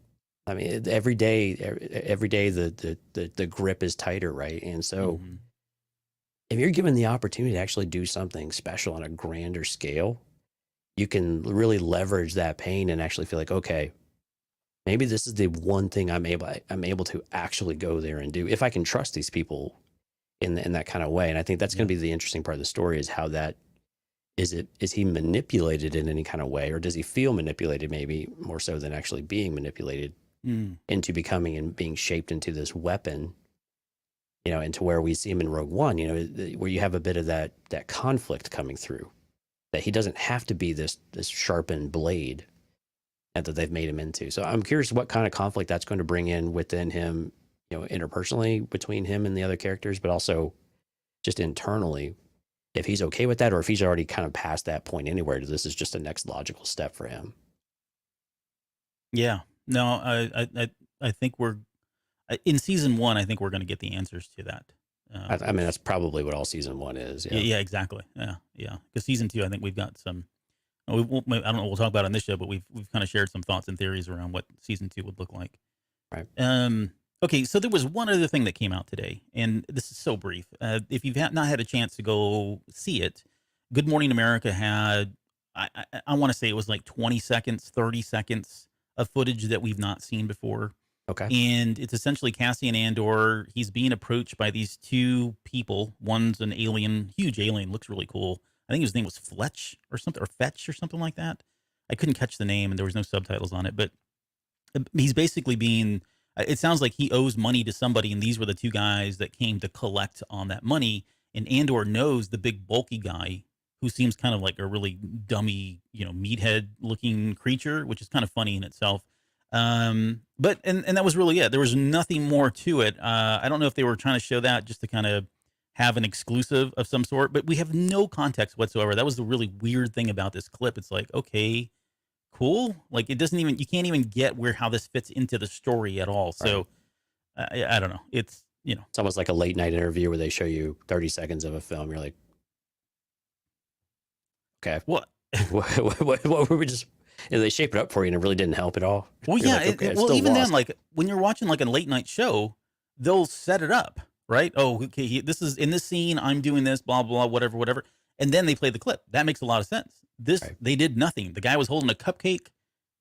I mean, every day the grip is tighter, right? And so Mhm. if you're given the opportunity to actually do something special on a grander scale, you can really leverage that pain and actually feel like, okay, maybe this is the one thing I'm able to actually go there and do if I can trust these people in that kind of way. And I think that's going Yeah. to be the interesting part of the story is how that is he manipulated in any kind of way, or does he feel manipulated maybe more so than actually being manipulated Mm. into becoming and being shaped into this weapon, into where we see him in Rogue One, where you have a bit of that conflict coming through, that he doesn't have to be this sharpened blade that they've made him into. So I'm curious what kind of conflict that's going to bring in within him, interpersonally between him and the other characters, but also just internally, if he's okay with that, or if he's already kind of past that point anywhere. This is just a next logical step for him. Yeah. No, I think we're in season 1. I think we're going to get the answers to that. I mean, that's probably what all season 1 is. Yeah, Yeah. yeah, exactly. Yeah, yeah. Because season 2, I think we've got some. I don't know. We'll talk about it on this show, but we've kind of shared some thoughts and theories around what season 2 would look like. Right. Okay, so there was one other thing that came out today, and this is so brief. If you've not had a chance to go see it, Good Morning America had, I want to say it was like 20 seconds, 30 seconds of footage that we've not seen before. Okay. And it's essentially Cassian Andor. He's being approached by these two people. One's an alien, huge alien, looks really cool. I think his name was Fletch or something, or Fetch or something like that. I couldn't catch the name, and there was no subtitles on it, but he's basically being. It sounds like he owes money to somebody, and these were the two guys that came to collect on that money. And Andor knows the big bulky guy who seems kind of like a really dummy, meathead looking creature, which is kind of funny in itself. But that was really it. There was nothing more to it. I don't know if they were trying to show that just to kind of have an exclusive of some sort, but we have no context whatsoever. That was the really weird thing about this clip. It's like, okay, cool. Like it doesn't even, you can't even get how this fits into the story at all. So I don't know. It's, It's almost like a late night interview where they show you 30 seconds of a film. You're like, okay, what? what were we just, they shape it up for you and it really didn't help at all. Well, You're yeah. like, okay, Well, still even lost. then, like when you're watching like a late night show, they'll set it up, right? Oh, okay. This is in this scene. I'm doing this, blah, blah, whatever, whatever. And then they play the clip. That makes a lot of sense. Right. They did nothing. The guy was holding a cupcake.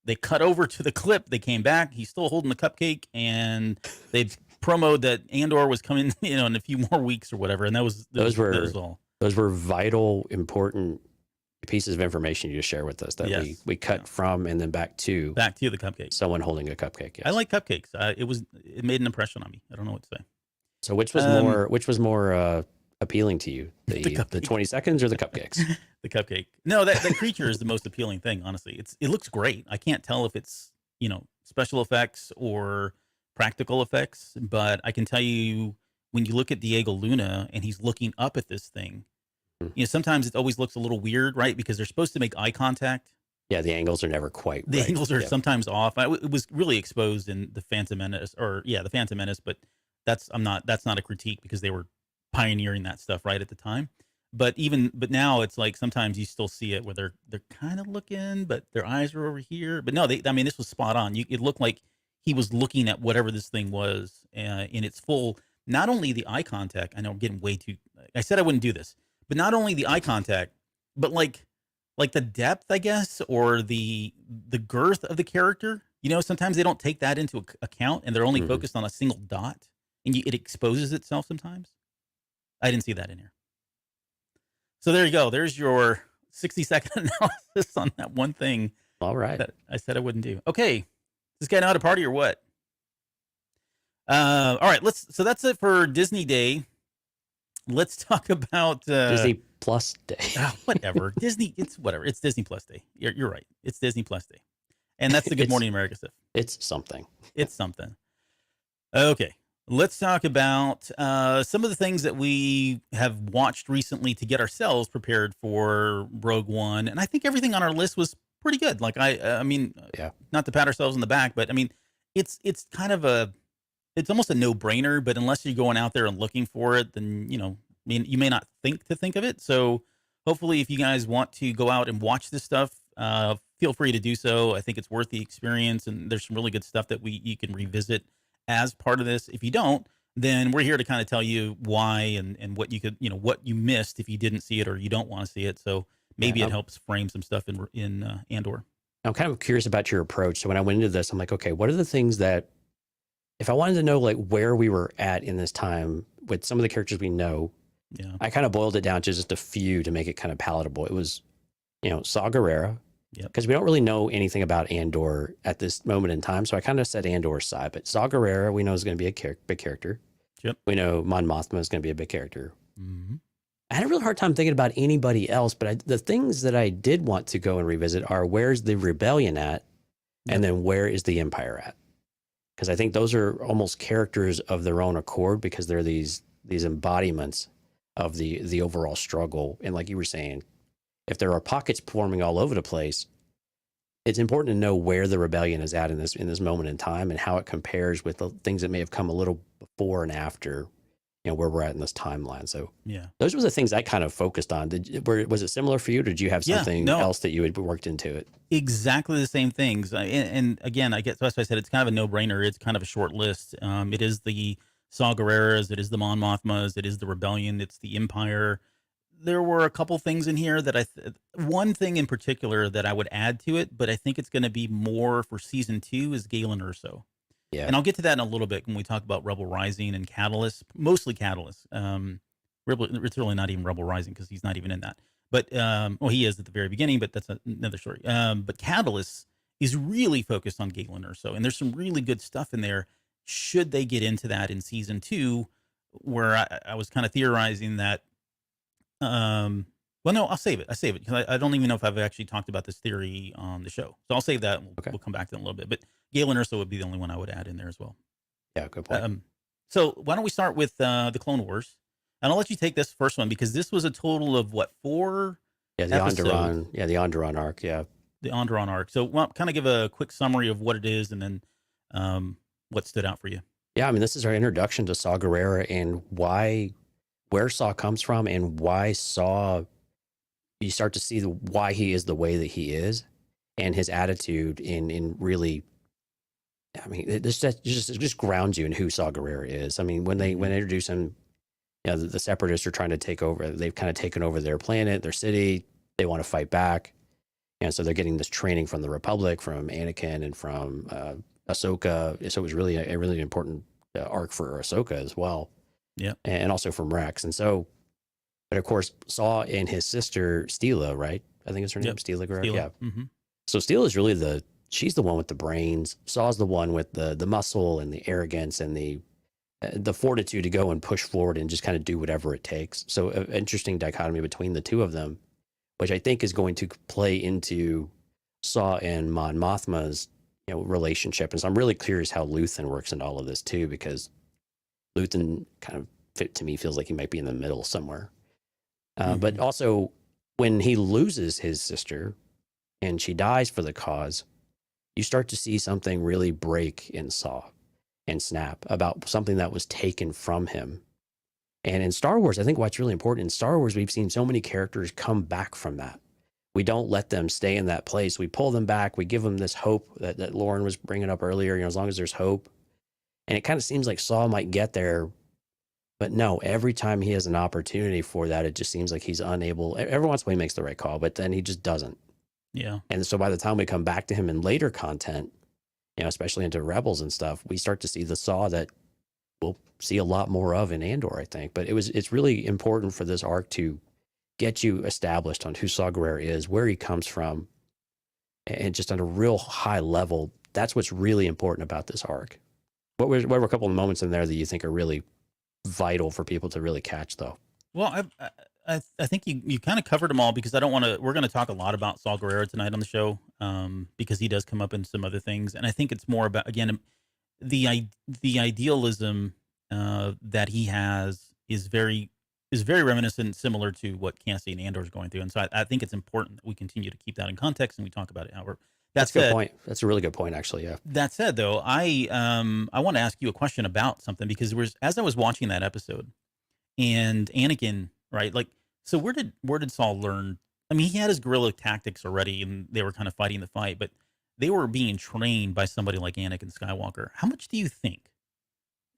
They cut over to the clip. They came back. He's still holding the cupcake, and they promoted that Andor was coming, in a few more weeks or whatever. And that was all. Those were vital, important pieces of information you just share with us that Yes. we cut from and then back to the cupcake. someone holding a cupcake. Yes. I like cupcakes. It made an impression on me. I don't know what to say. So which was more appealing to you, the 20 seconds or the cupcakes? The cupcake. No, that creature is the most appealing thing. Honestly, it looks great. I can't tell if it's special effects or practical effects, but I can tell you when you look at Diego Luna and he's looking up at this thing, sometimes it always looks a little weird, right? Because they're supposed to make eye contact. Yeah, the angles are never quite The right. angles are sometimes off. It was really exposed in the Phantom Menace, the Phantom Menace, but that's not a critique because they were pioneering that stuff right at the time. But now it's like sometimes you still see it where they're kind of looking, but their eyes are over here. But no, this was spot on. It looked like he was looking at whatever this thing was in its full. Not only the eye contact. I know I'm getting way too. I said I wouldn't do this, but not only the eye contact, but like the depth, I guess, or the girth of the character. Sometimes they don't take that into account, and they're only focused on a single dot, and it exposes itself sometimes. I didn't see that in here. So there you go. There's your 60-second analysis on that one thing. All right. That I said I wouldn't do. Okay. Does this guy know how to party or what? All right. So that's it for Disney Day. Let's talk about Disney Plus Day. Whatever. Disney. It's whatever. It's Disney Plus Day. You're right. It's Disney Plus Day. And that's the Good Morning America stuff. It's something. It's something. Okay. Let's talk about some of the things that we have watched recently to get ourselves prepared for Rogue One. And I think everything on our list was pretty good. Like not to pat ourselves on the back, but it's kind of it's almost a no-brainer, but unless you're going out there and looking for it, then, you may not think of it. So hopefully if you guys want to go out and watch this stuff, feel free to do so. I think it's worth the experience, and there's some really good stuff that you can revisit as part of this. If you don't, then we're here to kind of tell you why and what you could, what you missed if you didn't see it or you don't want to see it. So maybe Yeah, it helps frame some stuff in Andor. I'm kind of curious about your approach. So when I went into this, I'm like, okay, what are the things that, if I wanted to know like where we were at in this time with some of the characters we know, Yeah. I kind of boiled it down to just a few to make it kind of palatable. It was, Saw Gerrera, Yep. because we don't really know anything about Andor at this moment in time. So I kind of set Andor aside, but Saw Gerrera, we know is going to be a big character. Yep. We know Mon Mothma is going to be a big character. Mm-hmm. I had a really hard time thinking about anybody else, but the things that I did want to go and revisit are where's the rebellion at, and then where is the Empire at? Because I think those are almost characters of their own accord, because they're these embodiments of the overall struggle. And like you were saying, if there are pockets forming all over the place, it's important to know where the rebellion is at in this moment in time and how it compares with the things that may have come a little before and after, where we're at in this timeline. So Yeah. those were the things I kind of focused on. Was it similar for you? Or did you have something else that you had worked into it? Exactly the same things. And again, I guess that's why I said it's kind of a no-brainer. It's kind of a short list. It is the Saw Gerreras, it is the Mon Mothmas, it is the Rebellion, it's the Empire. There were a couple things in here that one thing in particular that I would add to it, but I think it's going to be more for season 2 is Galen Erso. Yeah. And I'll get to that in a little bit when we talk about Rebel Rising and Catalyst, mostly Catalyst. It's really not even Rebel Rising because he's not even in that. But, he is at the very beginning, but that's another story. But Catalyst is really focused on Galen Erso, and there's some really good stuff in there. Should they get into that in season 2, where I was kind of theorizing that, well, no, I'll save it. Because I don't even know if I've actually talked about this theory on the show. So I'll save that. And we'll come back to it in a little bit. But Galen Erso would be the only one I would add in there as well. Yeah, good point. So why don't we start with the Clone Wars? And I'll let you take this first one because this was a total of 4 episodes? The Onderon arc. Yeah. The Onderon arc. So kind of give a quick summary of what it is and then what stood out for you. Yeah, I mean, this is our introduction to Saw Gerrera and where Saw comes from and why Saw, you start to see why he is the way that he is and his attitude in really, I mean, this just grounds you in who Saw Gerrera is. I mean, when they introduce him, the Separatists are trying to take over. They've kind of taken over their planet, their city. They want to fight back. And so they're getting this training from the Republic, from Anakin and from Ahsoka. So it was really a really important arc for Ahsoka as well. Yeah. And also from Rex. And so, but of course, Saw and his sister, Steela, right? I think it's her name, Steela Gerrera. Yeah. Mm-hmm. So Steela is really she's the one with the brains. Saw's the one with the muscle and the arrogance and the fortitude to go and push forward and just kind of do whatever it takes. So an interesting dichotomy between the two of them, which I think is going to play into Saw and Mon Mothma's relationship. And so I'm really curious how Luthen works in all of this too, because Luthen kind of to me feels like he might be in the middle somewhere. But also when he loses his sister and she dies for the cause, you start to see something really break in Saw and snap about something that was taken from him. And in Star Wars, I think what's really important in Star Wars, we've seen so many characters come back from that. We don't let them stay in that place. We pull them back. We give them this hope that Lauren was bringing up earlier, as long as there's hope. And it kind of seems like Saw might get there, but no, every time he has an opportunity for that, it just seems like he's unable. Every once in a while he makes the right call, but then he just doesn't. Yeah. And so by the time we come back to him in later content, especially into Rebels and stuff, we start to see the Saw that we'll see a lot more of in Andor, I think. But it's really important for this arc to get you established on who Saw Gerrera is, where he comes from, and just on a real high level. That's what's really important about this arc. What were a couple of moments in there that you think are really vital for people to really catch, though? Well, I think you kind of covered them all because I don't want to. We're going to talk a lot about Saw Gerrera tonight on the show because he does come up in some other things, and I think it's more about, again, the idealism that he has is very reminiscent, similar to what Cassian Andor is going through, and so I think it's important that we continue to keep that in context and we talk about it. However, that's a good point. That's a really good point, actually. Yeah. That said, though, I want to ask you a question about something because as I was watching that episode, and Anakin, right? Like, so where did Saul learn? I mean, he had his guerrilla tactics already, and they were kind of fighting the fight, but they were being trained by somebody like Anakin Skywalker. How much do you think?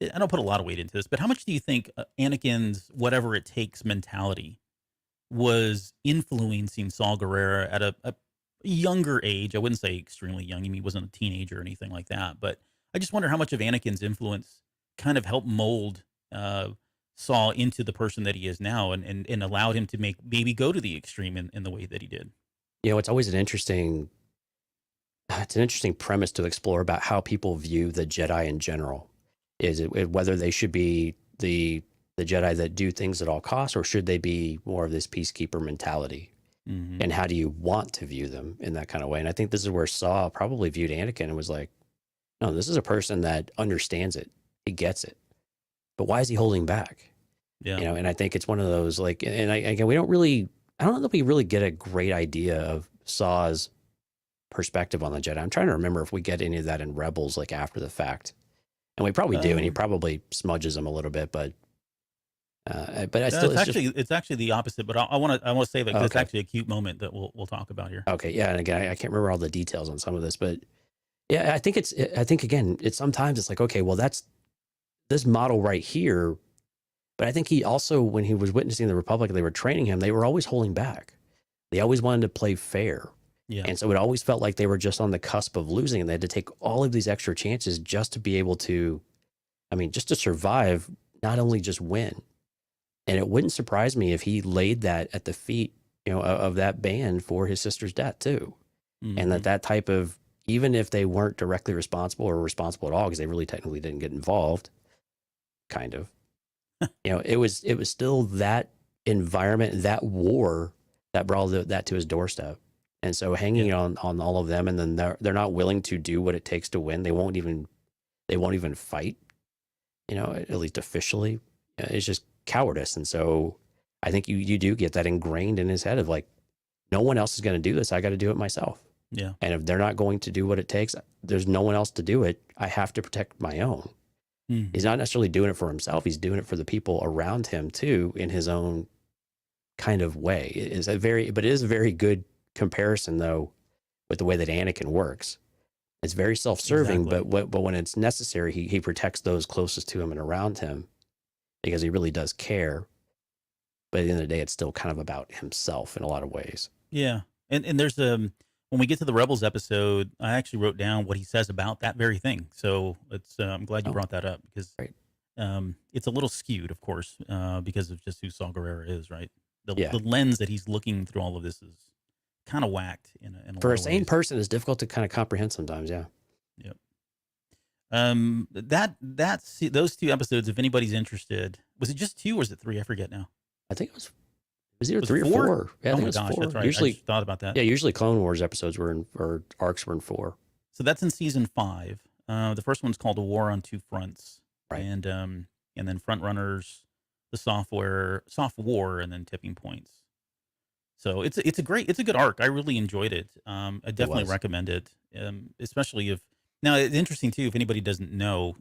I don't put a lot of weight into this, but how much do you think Anakin's whatever it takes mentality was influencing Saul Guerrero at a younger age? I wouldn't say extremely young. I mean, he wasn't a teenager or anything like that, but I just wonder how much of Anakin's influence kind of helped mold Saul into the person that he is now, and allowed him to maybe go to the extreme in the way that he did. It's always it's an interesting premise to explore about how people view the Jedi in general. Is it whether they should be the Jedi that do things at all costs, or should they be more of this peacekeeper mentality? Mm-hmm. And how do you want to view them in that kind of way? And I think this is where Saul probably viewed Anakin and was like, no, this is a person that understands it. He gets it. But why is he holding back? Yeah. And I think it's one of those, like, and again, I don't know that we really get a great idea of Saw's perspective on the Jedi. I'm trying to remember if we get any of that in Rebels, like after the fact. And we probably do, and he probably smudges them a little bit, but I still, it's actually the opposite. But I want to say that 'cause it's Okay. actually a cute moment that we'll talk about here. Okay, yeah, and again, I can't remember all the details on some of this, but yeah, I think again, it's sometimes it's like, okay, well, that's this model right here, but I think he also, when he was witnessing the Republic, they were training him, they were always holding back. They always wanted to play fair. Yeah. And so it always felt like they were just on the cusp of losing, and they had to take all of these extra chances just to be able to, just to survive, not only just win. And it wouldn't surprise me if he laid that at the feet, of that band for his sister's death too. Mm-hmm. And that type of, even if they weren't directly responsible or responsible at all, because they really technically didn't get involved, kind of, it was still that environment, that war that brought that to his doorstep. And so hanging on all of them, and then they're not willing to do what it takes to win. They won't even fight, at least officially. It's just cowardice. And so I think you do get that ingrained in his head of like, no one else is going to do this. I got to do it myself. Yeah. And if they're not going to do what it takes, there's no one else to do it. I have to protect my own. Mm-hmm. He's not necessarily doing it for himself. He's doing it for the people around him too, in his own kind of way. It is a very good comparison though, with the way that Anakin works. It's very self-serving, Exactly. but when it's necessary, he protects those closest to him and around him, because he really does care. But at the end of the day, it's still kind of about himself in a lot of ways. Yeah. And there's when we get to the Rebels episode, I actually wrote down what he says about that very thing. So I'm glad you brought that up, because Right. It's a little skewed, of course, because of just who Saul Guerrero is, right? Yeah. The lens that he's looking through all of this is kind of whacked in a For lot a of sane ways. person, it's difficult to kind of comprehend sometimes. Yeah. Yep. Those two episodes, if anybody's interested, was it just two or was it three? I forget now. I think it was either Was 3 it or 4? 4. Yeah, I Oh think my it was gosh, 4. that's right. Usually, I just thought about that. yeah, usually Clone Wars episodes or arcs were in 4. So that's in season 5. The first one's called A War on Two Fronts. Right. And then Front Runners, the Soft War, and then Tipping Points. So it's a good arc. I really enjoyed it. I definitely was. recommend it. Especially if, now it's interesting too, if anybody doesn't know,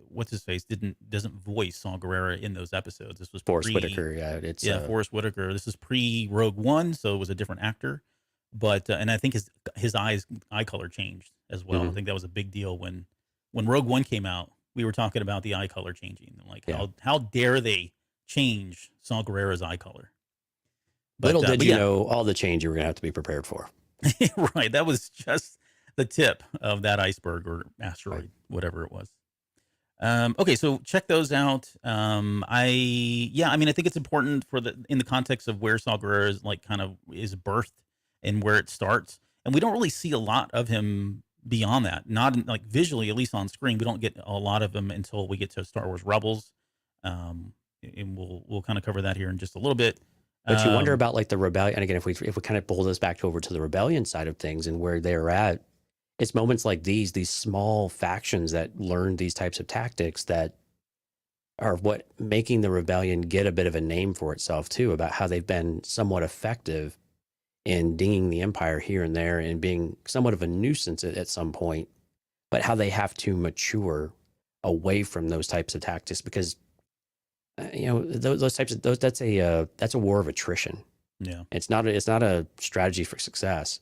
what's his face doesn't voice Saul Guerrero in those episodes. This was Forrest Whitaker. Yeah, it's Forrest Whitaker. This is pre Rogue One, so it was a different actor. But and I think his eye color changed as well. Mhm. I think that was a big deal when Rogue One came out. We were talking about the eye color changing, like how dare they change Saul Guerrero's eye color. But, little did you know all the change you were going to have to be prepared for. Right, that was just the tip of that iceberg or asteroid, Right. whatever it was. Okay, so check those out. I think it's important in the context of where Saul Guerrero is, like, kind of is birthed and where it starts. And we don't really see a lot of him beyond that. Not like visually, at least on screen, we don't get a lot of him until we get to Star Wars Rebels. And we'll kind of cover that here in just a little bit. But you wonder about like the rebellion. And again, if we kind of pull this back over to the rebellion side of things and where they're at, it's moments like these small factions that learn these types of tactics that are what making the rebellion get a bit of a name for itself too, about how they've been somewhat effective in dinging the Empire here and there and being somewhat of a nuisance at some point, but how they have to mature away from those types of tactics because those types of that's a war of attrition. Yeah. It's not a strategy for success.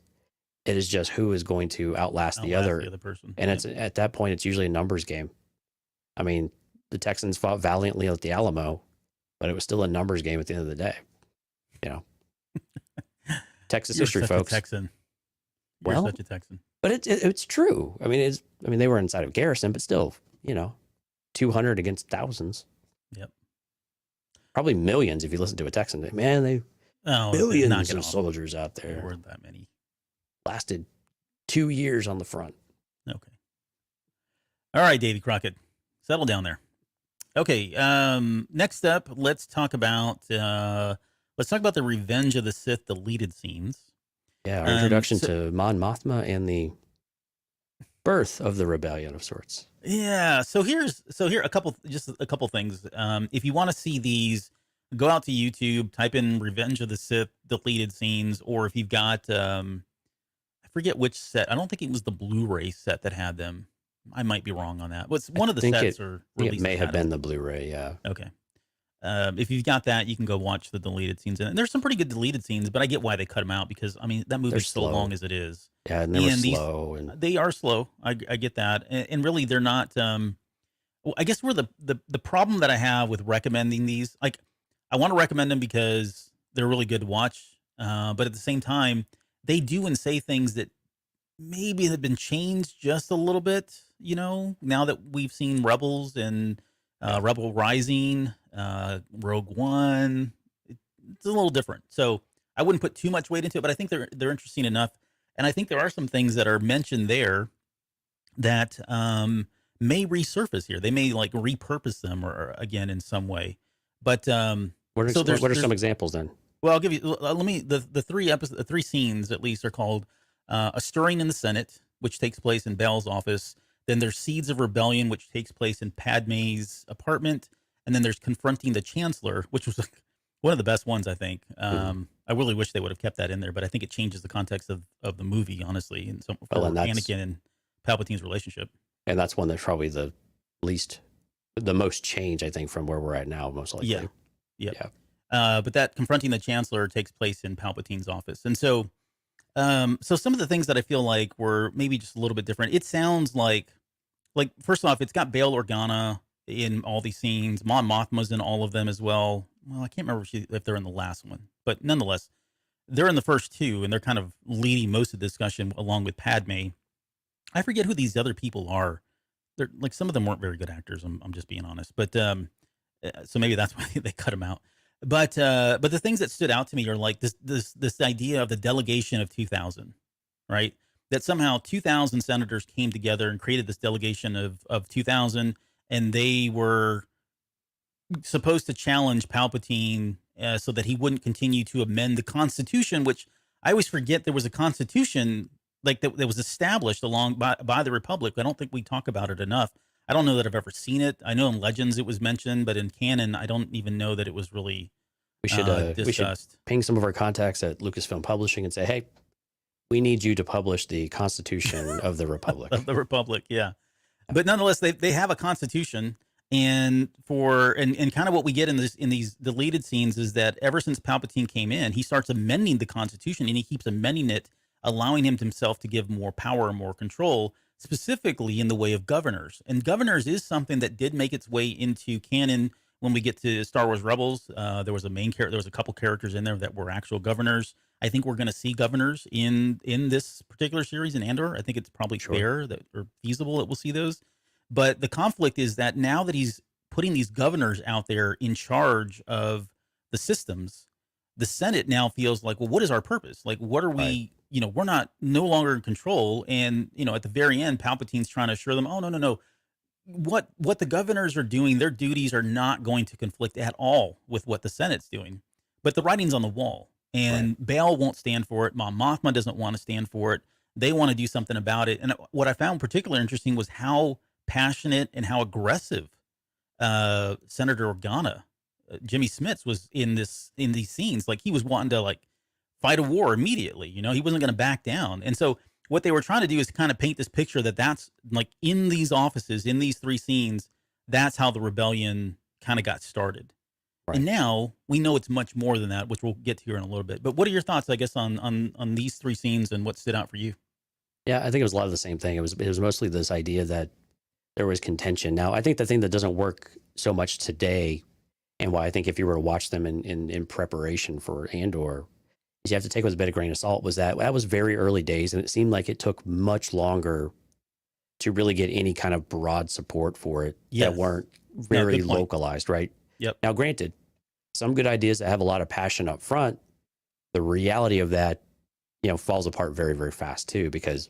It is just who is going to outlast the other. The other person. And it's at that point, it's usually a numbers game. I mean, the Texans fought valiantly at the Alamo, but it was still a numbers game at the end of the day. You know, Texas You're history, such folks. a Texan. You're Well, such a Texan. but it's true. I mean, they were inside of Garrison, but still, 200 against thousands. Yep. Probably millions if you listen to a Texan. Man, they Oh, millions of soldiers out There there. weren't that many. Lasted 2 years on the front. Okay. All right, Davy Crockett, settle down there. Okay. Next up, let's talk about the Revenge of the Sith deleted scenes. Yeah, our introduction to Mon Mothma and the birth of the rebellion of sorts. Yeah. So here a couple things. If you want to see these, go out to YouTube, type in Revenge of the Sith deleted scenes, or if you've got I forget which set. I don't think it was the Blu-ray set that had them. I might be wrong on that. But one of the sets are released. It may have been the Blu-ray, yeah. Okay. If you've got that, you can go watch the deleted scenes. And there's some pretty good deleted scenes, but I get why they cut them out because, I mean, that movie's so long as it is. Yeah, and they were slow. They are slow. I get that. And really, they're not. Well, I guess where the problem that I have with recommending these, like, I want to recommend them because they're really good to watch. But at the same time, they do and say things that maybe have been changed just a little bit, now that we've seen Rebels and Rebel Rising, Rogue One. It's a little different. So I wouldn't put too much weight into it, but I think they're interesting enough. And I think there are some things that are mentioned there that may resurface here. They may like repurpose them or again in some way. But what are some examples then? Well, I'll give you. Let me the three scenes at least are called a stirring in the Senate, which takes place in Bael's office. Then there's Seeds of Rebellion, which takes place in Padme's apartment, and then there's confronting the Chancellor, which was like one of the best ones, I think. I really wish they would have kept that in there, but I think it changes the context of the movie, honestly, and so for Anakin and Palpatine's relationship. And that's one that's probably the most change, I think, from where we're at now, most likely. Yeah. But that confronting the Chancellor takes place in Palpatine's office, and so some of the things that I feel like were maybe just a little bit different. It sounds like first off, it's got Bail Organa in all these scenes. Mon Mothma's in all of them as well. Well, I can't remember if they're in the last one, but nonetheless, they're in the first two, and they're kind of leading most of the discussion along with Padme. I forget who these other people are. They're like some of them weren't very good actors. I'm just being honest, but so maybe that's why they cut them out. But the things that stood out to me are like this idea of the delegation of 2000, right? That somehow 2000 senators came together and created this delegation of 2000, and they were supposed to challenge Palpatine so that he wouldn't continue to amend the Constitution, which I always forget there was a Constitution like that was established by the Republic. I don't think we talk about it enough. I don't know that I've ever seen it. I know in Legends it was mentioned, but in canon, I don't even know that it was really discussed. We should ping some of our contacts at Lucasfilm Publishing and say, hey, we need you to publish the Constitution of the Republic. Of the Republic, yeah. But nonetheless, they have a Constitution, and kind of what we get in these deleted scenes is that ever since Palpatine came in, he starts amending the Constitution, and he keeps amending it, allowing himself to give more power and more control, specifically in the way of governors. And governors is something that did make its way into canon when we get to Star Wars Rebels. There was a couple characters in there that were actual governors. I think we're going to see governors in this particular series in Andor. I think it's probably fair or feasible that we'll see those. But the conflict is that now that he's putting these governors out there in charge of the systems, the Senate now feels like, well, what is our purpose? Like, what are we, we're no longer in control. And, at the very end, Palpatine's trying to assure them, oh, no. What the governors are doing, their duties are not going to conflict at all with what the Senate's doing. But the writing's on the wall. And Bail won't stand for it. Mon Mothma doesn't want to stand for it. They want to do something about it. And what I found particularly interesting was how passionate and how aggressive Senator Organa, Jimmy Smits, was in these scenes. Like, he was wanting to fight a war immediately. He wasn't going to back down. And so what they were trying to do is kind of paint this picture that's like in these offices, in these three scenes, that's how the rebellion kind of got started. And now we know it's much more than that, which we'll get to here in a little bit. But what are your thoughts, I guess, on these three scenes and what stood out for you? Yeah, I think it was a lot of the same thing. It was mostly this idea that there was contention. Now, I think the thing that doesn't work so much today, and why I think if you were to watch them in preparation for Andor, is you have to take it with a bit of grain of salt, was that was very early days, and it seemed like it took much longer to really get any kind of broad support for it that weren't very localized, right? Yep. Now, granted, some good ideas that have a lot of passion up front, the reality of that, falls apart very, very fast too, because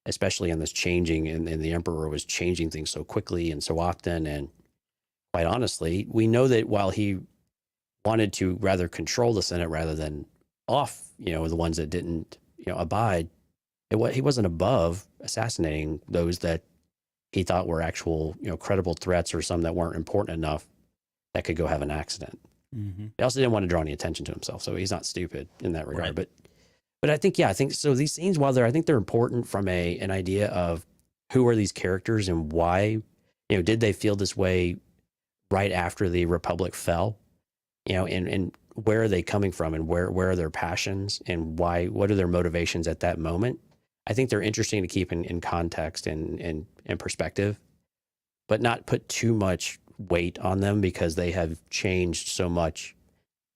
especially in this changing, and the Emperor was changing things so quickly and so often. And quite honestly, we know that while he wanted to rather control the Senate rather than off, the ones that didn't, abide, he wasn't above assassinating those that he thought were actual, credible threats, or some that weren't important enough that could go have an accident. Mm-hmm. He also didn't want to draw any attention to himself, so he's not stupid in that regard. Right. But I think so. These scenes, while I think they're important from an idea of who are these characters and why, did they feel this way right after the Republic fell, and where are they coming from, and where are their passions, and what are their motivations at that moment? I think they're interesting to keep in context and perspective, but not put too much weight on them, because they have changed so much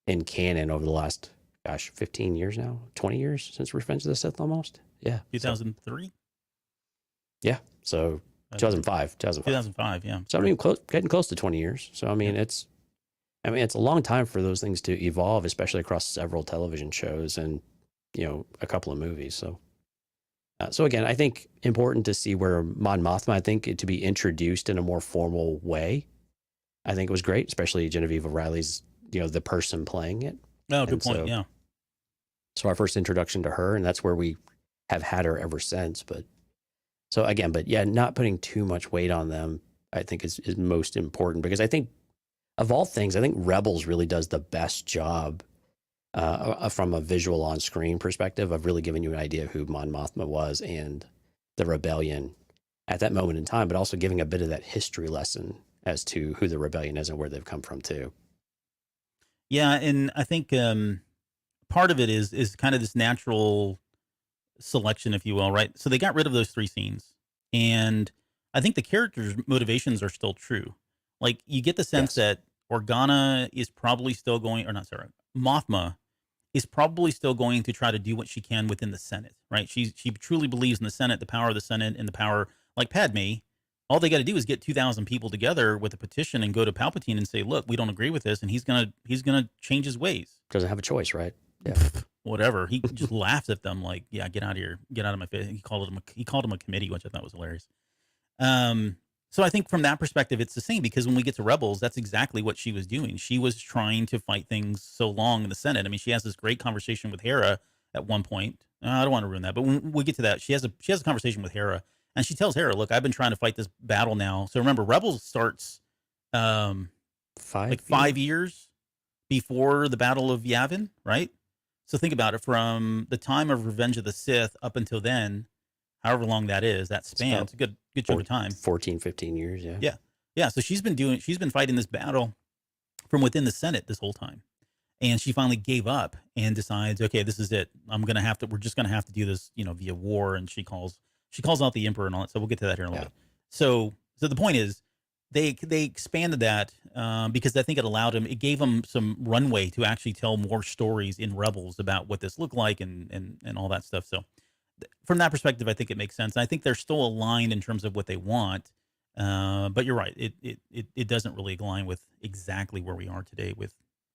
in canon over the last, 15 years now, 20 years since Revenge of the Sith almost. Yeah. 2003? Yeah. So 2005. 2005, yeah. So I mean, getting close to 20 years. So I mean, it's a long time for those things to evolve, especially across several television shows and, a couple of movies. So again, I think important to see where Mon Mothma, I think to be introduced in a more formal way, I think it was great, especially Genevieve O'Reilly's, the person playing it. Oh, good point. Yeah. So our first introduction to her, and that's where we have had her ever since. But not putting too much weight on them, I think is most important, because I think of all things, I think Rebels really does the best job from a visual on screen perspective of really giving you an idea of who Mon Mothma was and the rebellion at that moment in time, but also giving a bit of that history lesson as to who the rebellion is and where they've come from too. Yeah, and I think part of it is kind of this natural selection, if you will, right? So they got rid of those three scenes, and I think the characters' motivations are still true. Like, you get the sense that Organa is probably still going, or not, sorry, Mothma is probably still going to try to do what she can within the Senate, right? She truly believes in the Senate, the power of the Senate, and the power, like Padme. All they got to do is get 2,000 people together with a petition and go to Palpatine and say, "Look, we don't agree with this," and he's gonna change his ways. Doesn't have a choice, right? Yeah. Whatever. He just laughs at them like, "Yeah, get out of here, get out of my face." He called him a committee, which I thought was hilarious. So I think from that perspective, it's the same, because when we get to Rebels, that's exactly what she was doing. She was trying to fight things so long in the Senate. I mean, she has this great conversation with Hera at one point. I don't want to ruin that, but when we get to that, she has a conversation with Hera. And she tells Hera, "Look, I've been trying to fight this battle now." So remember, Rebels starts 5 years before the Battle of Yavin, right? So think about it, from the time of Revenge of the Sith up until then, however long that is, that span, it's a good chunk of time. 14, 15 years, yeah. Yeah, so she's been fighting this battle from within the Senate this whole time. And she finally gave up and decides, okay, this is it. We're just gonna have to do this, via war. And she calls out the Emperor and all that. So we'll get to that here in a little bit. So the point is, they expanded that because I think it gave them some runway to actually tell more stories in Rebels about what this looked like and all that stuff. So from that perspective, I think it makes sense. I think they're still aligned in terms of what they want, but you're right. It doesn't really align with exactly where we are today.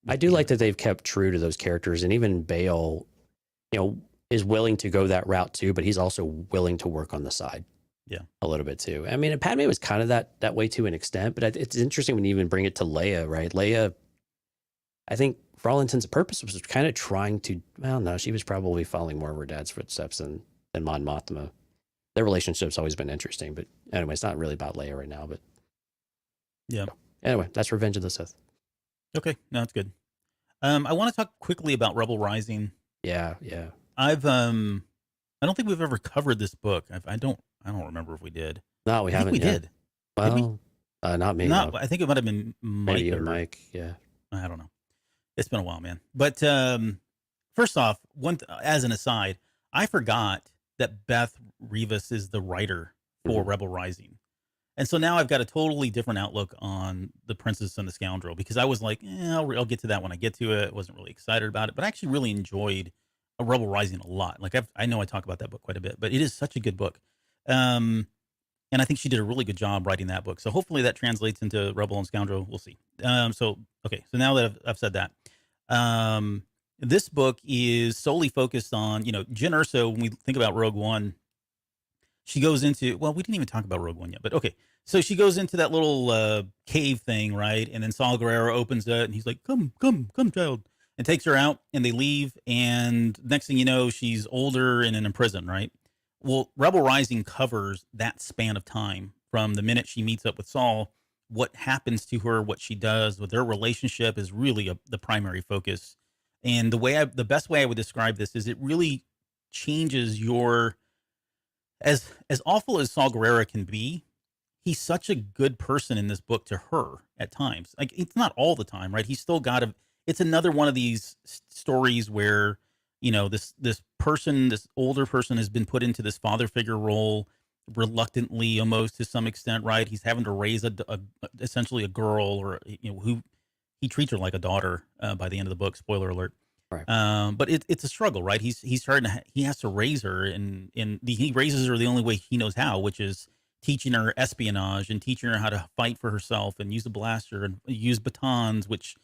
I do like that they've kept true to those characters, and even Bale, is willing to go that route too, but he's also willing to work on the side. Yeah. A little bit too. I mean, Padme was kind of that way to an extent, but it's interesting when you even bring it to Leia, right? Leia, I think for all intents and purposes, was kind of trying to, well, no, she was probably following more of her dad's footsteps than Mon Mothma. Their relationship's always been interesting, but anyway, it's not really about Leia right now, but yeah. Anyway, that's Revenge of the Sith. Okay. No, that's good. I want to talk quickly about Rebel Rising. Yeah. I don't think we've ever covered this book. I don't remember if we did. No, we haven't. We did. Well, not me. No, no. I think it might have been Mike. Maybe Mike. Yeah. I don't know. It's been a while, man. But first off, as an aside, I forgot that Beth Rivas is the writer for Mhm. Rebel Rising. And so now I've got a totally different outlook on The Princess and the Scoundrel, because I was like, I'll get to that when I get to it. Wasn't really excited about it, but I actually really enjoyed Rebel Rising a lot. Like I know I talk about that book quite a bit, but it is such a good book. Um, and I think she did a really good job writing that book. So hopefully that translates into Rebel and Scoundrel. We'll see. Okay. So now that I've said that, um, this book is solely focused on, Jyn Erso. When we think about Rogue One, she goes into, well, we didn't even talk about Rogue One yet, but okay. So she goes into that little cave thing, right? And then Saw Gerrera opens it, and he's like, "Come, come, come, child," and takes her out, and they leave. And next thing you know, she's older and in prison, right? Well, Rebel Rising covers that span of time from the minute she meets up with Saul, what happens to her, what she does with their relationship is really the primary focus. And the best way I would describe this is it really changes your, as awful as Saul Guerrero can be, he's such a good person in this book to her at times. Like, it's not all the time, right? He's still got to. It's another one of these stories where, this person, this older person, has been put into this father figure role reluctantly, almost to some extent, right? He's having to raise essentially a girl, or who he treats her like a daughter by the end of the book. Spoiler alert. Right. But it's a struggle, right? He's starting to he has to raise her, and he raises her the only way he knows how, which is teaching her espionage and teaching her how to fight for herself and use a blaster and use batons, which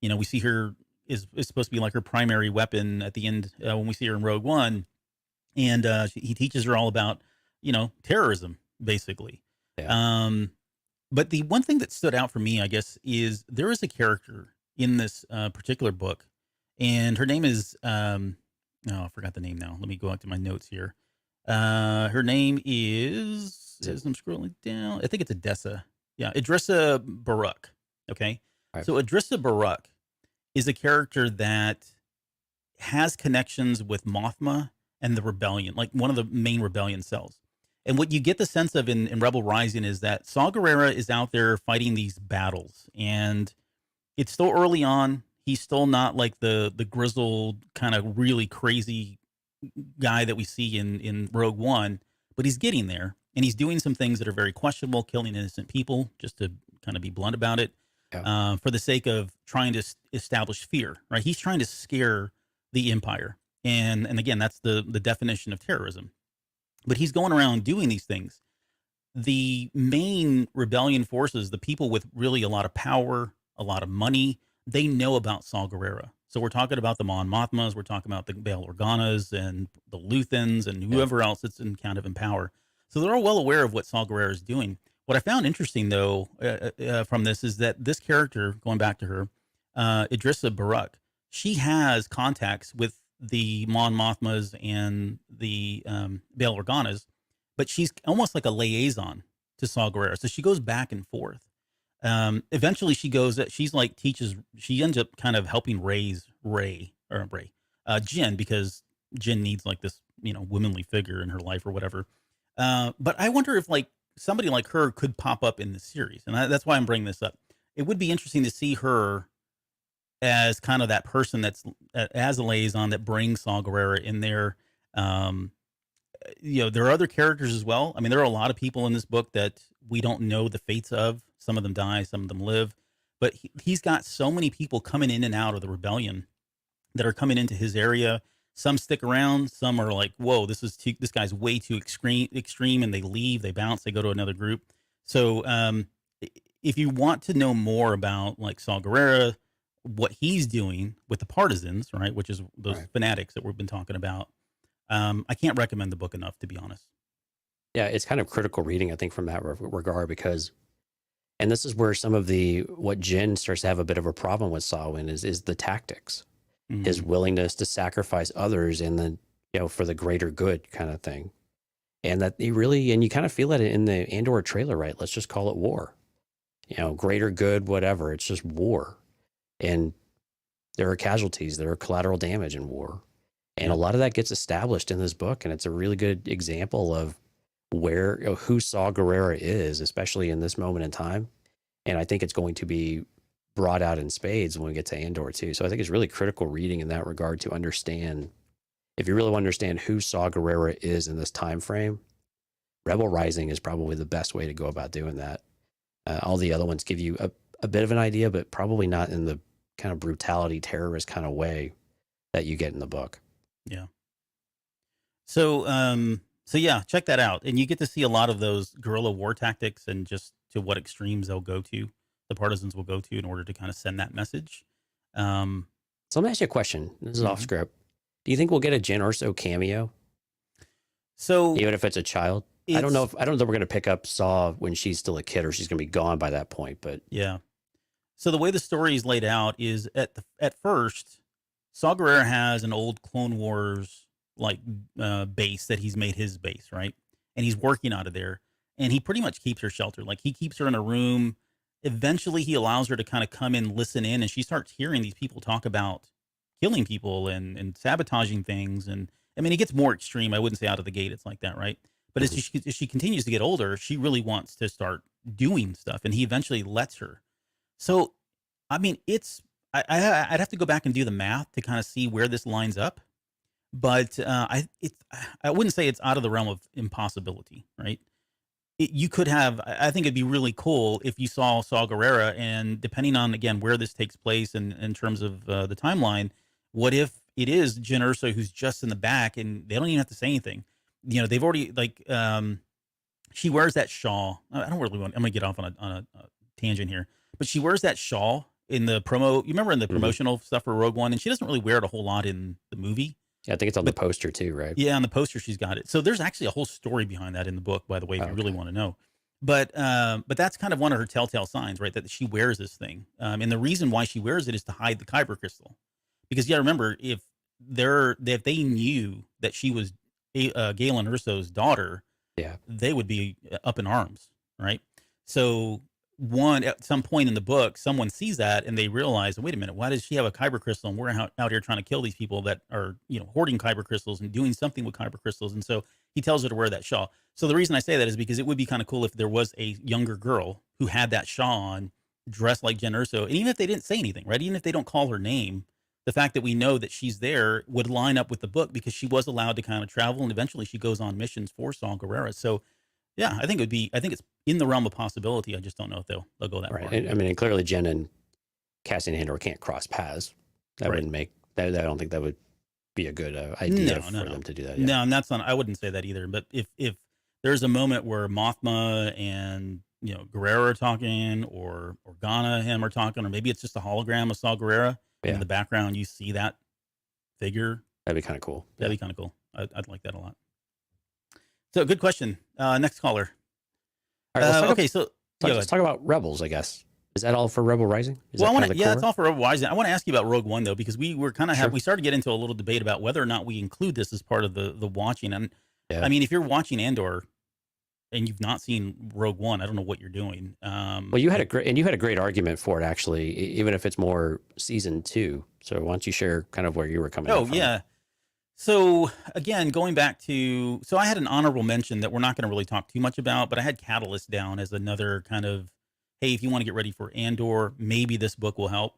we see her is supposed to be like her primary weapon at the end when we see her in Rogue One, and he teaches her all about terrorism, basically. Yeah. But the one thing that stood out for me, I guess, is there is a character in this particular book, and her name is I forgot the name now. Let me go back to my notes here. Her name is, as I'm scrolling down, I think it's Edessa. Yeah, Idrissa Barak. Okay, Right. so Idrissa Barak is a character that has connections with Mothma and the rebellion, like one of the main rebellion cells. And what you get the sense of in Rebel Rising is that Saw Gerrera is out there fighting these battles, and it's still early on. He's still not like the grizzled kind of really crazy guy that we see in Rogue One, but he's getting there, and he's doing some things that are very questionable, killing innocent people, just to kind of be blunt about it, Yeah. for the sake of trying to establish fear. Right? He's trying to scare the Empire, and again, that's the definition of terrorism. But he's going around doing these things. The main rebellion forces, the people with really a lot of power, a lot of money, they know about Saw Gerrera. So we're talking about the Mon Mothmas, we're talking about the Bail Organas and the Luthans and Yeah. whoever else that's in power. So they're all well aware of what Saw Gerrera is doing. What I found interesting, though, from this is that this character, going back to her, Idrissa Barak, she has contacts with the Mon Mothmas and the Bail Organas, but she's almost like a liaison to Saw Gerrera. So she goes back and forth. Eventually she ends up kind of helping raise Jyn, because Jyn needs like this, womanly figure in her life or whatever. But I wonder if like somebody like her could pop up in the series. And that's why I'm bringing this up. It would be interesting to see her as kind of that person that's as a liaison that brings Saw Gerrera in there. Um, there are other characters as well. I mean, there are a lot of people in this book that we don't know the fates of. Some of them die, some of them live. But he's got so many people coming in and out of the rebellion that are coming into his area. Some stick around. Some are like, "Whoa, this guy's way too extreme," and they leave. They bounce. They go to another group. So, if you want to know more about like Saw Gerrera, what he's doing with the partisans, right, which is those Right. fanatics that we've been talking about, I can't recommend the book enough, to be honest. Yeah, it's kind of critical reading, I think, from that regard, because, and this is where some of what Jyn starts to have a bit of a problem with Saw in is the tactics, his Mhm. willingness to sacrifice others in for the greater good kind of thing. And that and you kind of feel that in the Andor trailer, right? Let's just call it war, greater good, whatever. It's just war. And there are casualties, there are collateral damage in war. And Yeah. a lot of that gets established in this book. And it's a really good example of who Saw Gerrera is, especially in this moment in time. And I think it's going to be brought out in spades when we get to Andor too. So I think it's really critical reading in that regard to understand, if you really want to understand who Saw Gerrera is in this time frame, Rebel Rising is probably the best way to go about doing that. All the other ones give you a bit of an idea, but probably not in the kind of brutality, terrorist kind of way that you get in the book. Yeah. So, so yeah, check that out, and you get to see a lot of those guerrilla war tactics and just to what extremes they'll go to, the partisans will go to in order to kind of send that message. Um, So let me ask you a question. This is off Mhm. script. Do you think we'll get a Jyn Erso cameo, so even if it's a child? I don't know it's if we're going to pick up Saw when she's still a kid, or she's going to be gone by that point. But yeah. So the way the story is laid out is at first, Saw Gerrera has an old Clone Wars like base that he's made his base, right? And he's working out of there, and he pretty much keeps her sheltered. Like he keeps her in a room. Eventually, he allows her to kind of come in, listen in, and she starts hearing these people talk about killing people and sabotaging things. And I mean, it gets more extreme. I wouldn't say out of the gate it's like that, right? But Mhm. as she continues to get older, she really wants to start doing stuff, and he eventually lets her. So, I mean, I'd have to go back and do the math to kind of see where this lines up, but I wouldn't say it's out of the realm of impossibility, right? You could have. I think it'd be really cool if you saw Gerrera, and depending on again where this takes place and in terms of the timeline, what if it is Jyn Erso who's just in the back and they don't even have to say anything? You know, they've already like she wears that shawl. I don't really want. I'm gonna get off on a tangent here, but she wears that shawl in the promo. You remember in the Mhm. promotional stuff for Rogue One, and she doesn't really wear it a whole lot in the movie. Yeah, I think it's on the But poster too, right? yeah, on the poster she's got it. So there's actually a whole story behind that in the book, by the way, if Oh, you really okay. want to know. But that's kind of one of her telltale signs, right? That she wears this thing, and the reason why she wears it is to hide the kyber crystal. Because you got to remember, if they knew that she was Galen Urso's daughter, Yeah. they would be up in arms, right? So one at some point in the book, someone sees that and they realize, wait a minute, why does she have a kyber crystal and we're out here trying to kill these people that are hoarding kyber crystals and doing something with kyber crystals? And so he tells her to wear that shawl. So the reason I say that is because it would be kind of cool if there was a younger girl who had that shawl on, dressed like Jyn Erso, and even if they didn't say anything, right? Even if they don't call her name, the fact that we know that she's there would line up with the book because she was allowed to kind of travel and eventually she goes on missions for Saw Gerrera. So yeah, I think it's in the realm of possibility. I just don't know if they'll go that Right. far. And, I mean, and clearly Jen and Cassian Andor can't cross paths. That Right. wouldn't make that. I don't think that would be a good idea No, for no, no. them to do that. Yeah. No, and that's not I wouldn't say that either. But if there's a moment where Mothma and Guerrera are talking, or Organa and him are talking, or maybe it's just a hologram of Saw Gerrera, and Yeah. in the background you see that figure, That'd be kind of cool. Yeah. that'd be kind of cool. I'd like that a lot. So good question. Next caller. All right. Okay, so yeah, go Let's ahead. talk about Rebels, I guess. Is that all for Rebel Rising? Is Well, I that want kind to, of the yeah, that's core? all for Rebel Rising. I want to ask you about Rogue One though, because we were kind of Sure. we started to get into a little debate about whether or not we include this as part of the watching. And Yeah. I mean, if you're watching Andor and you've not seen Rogue One, I don't know what you're doing. Well, you had a great argument for it, actually, even if it's more season 2. So why don't you share kind of where you were coming Oh from? yeah. So again, going back to, so I had an honorable mention that we're not going to really talk too much about, but I had Catalyst down as another kind of, hey, if you want to get ready for Andor, maybe this book will help.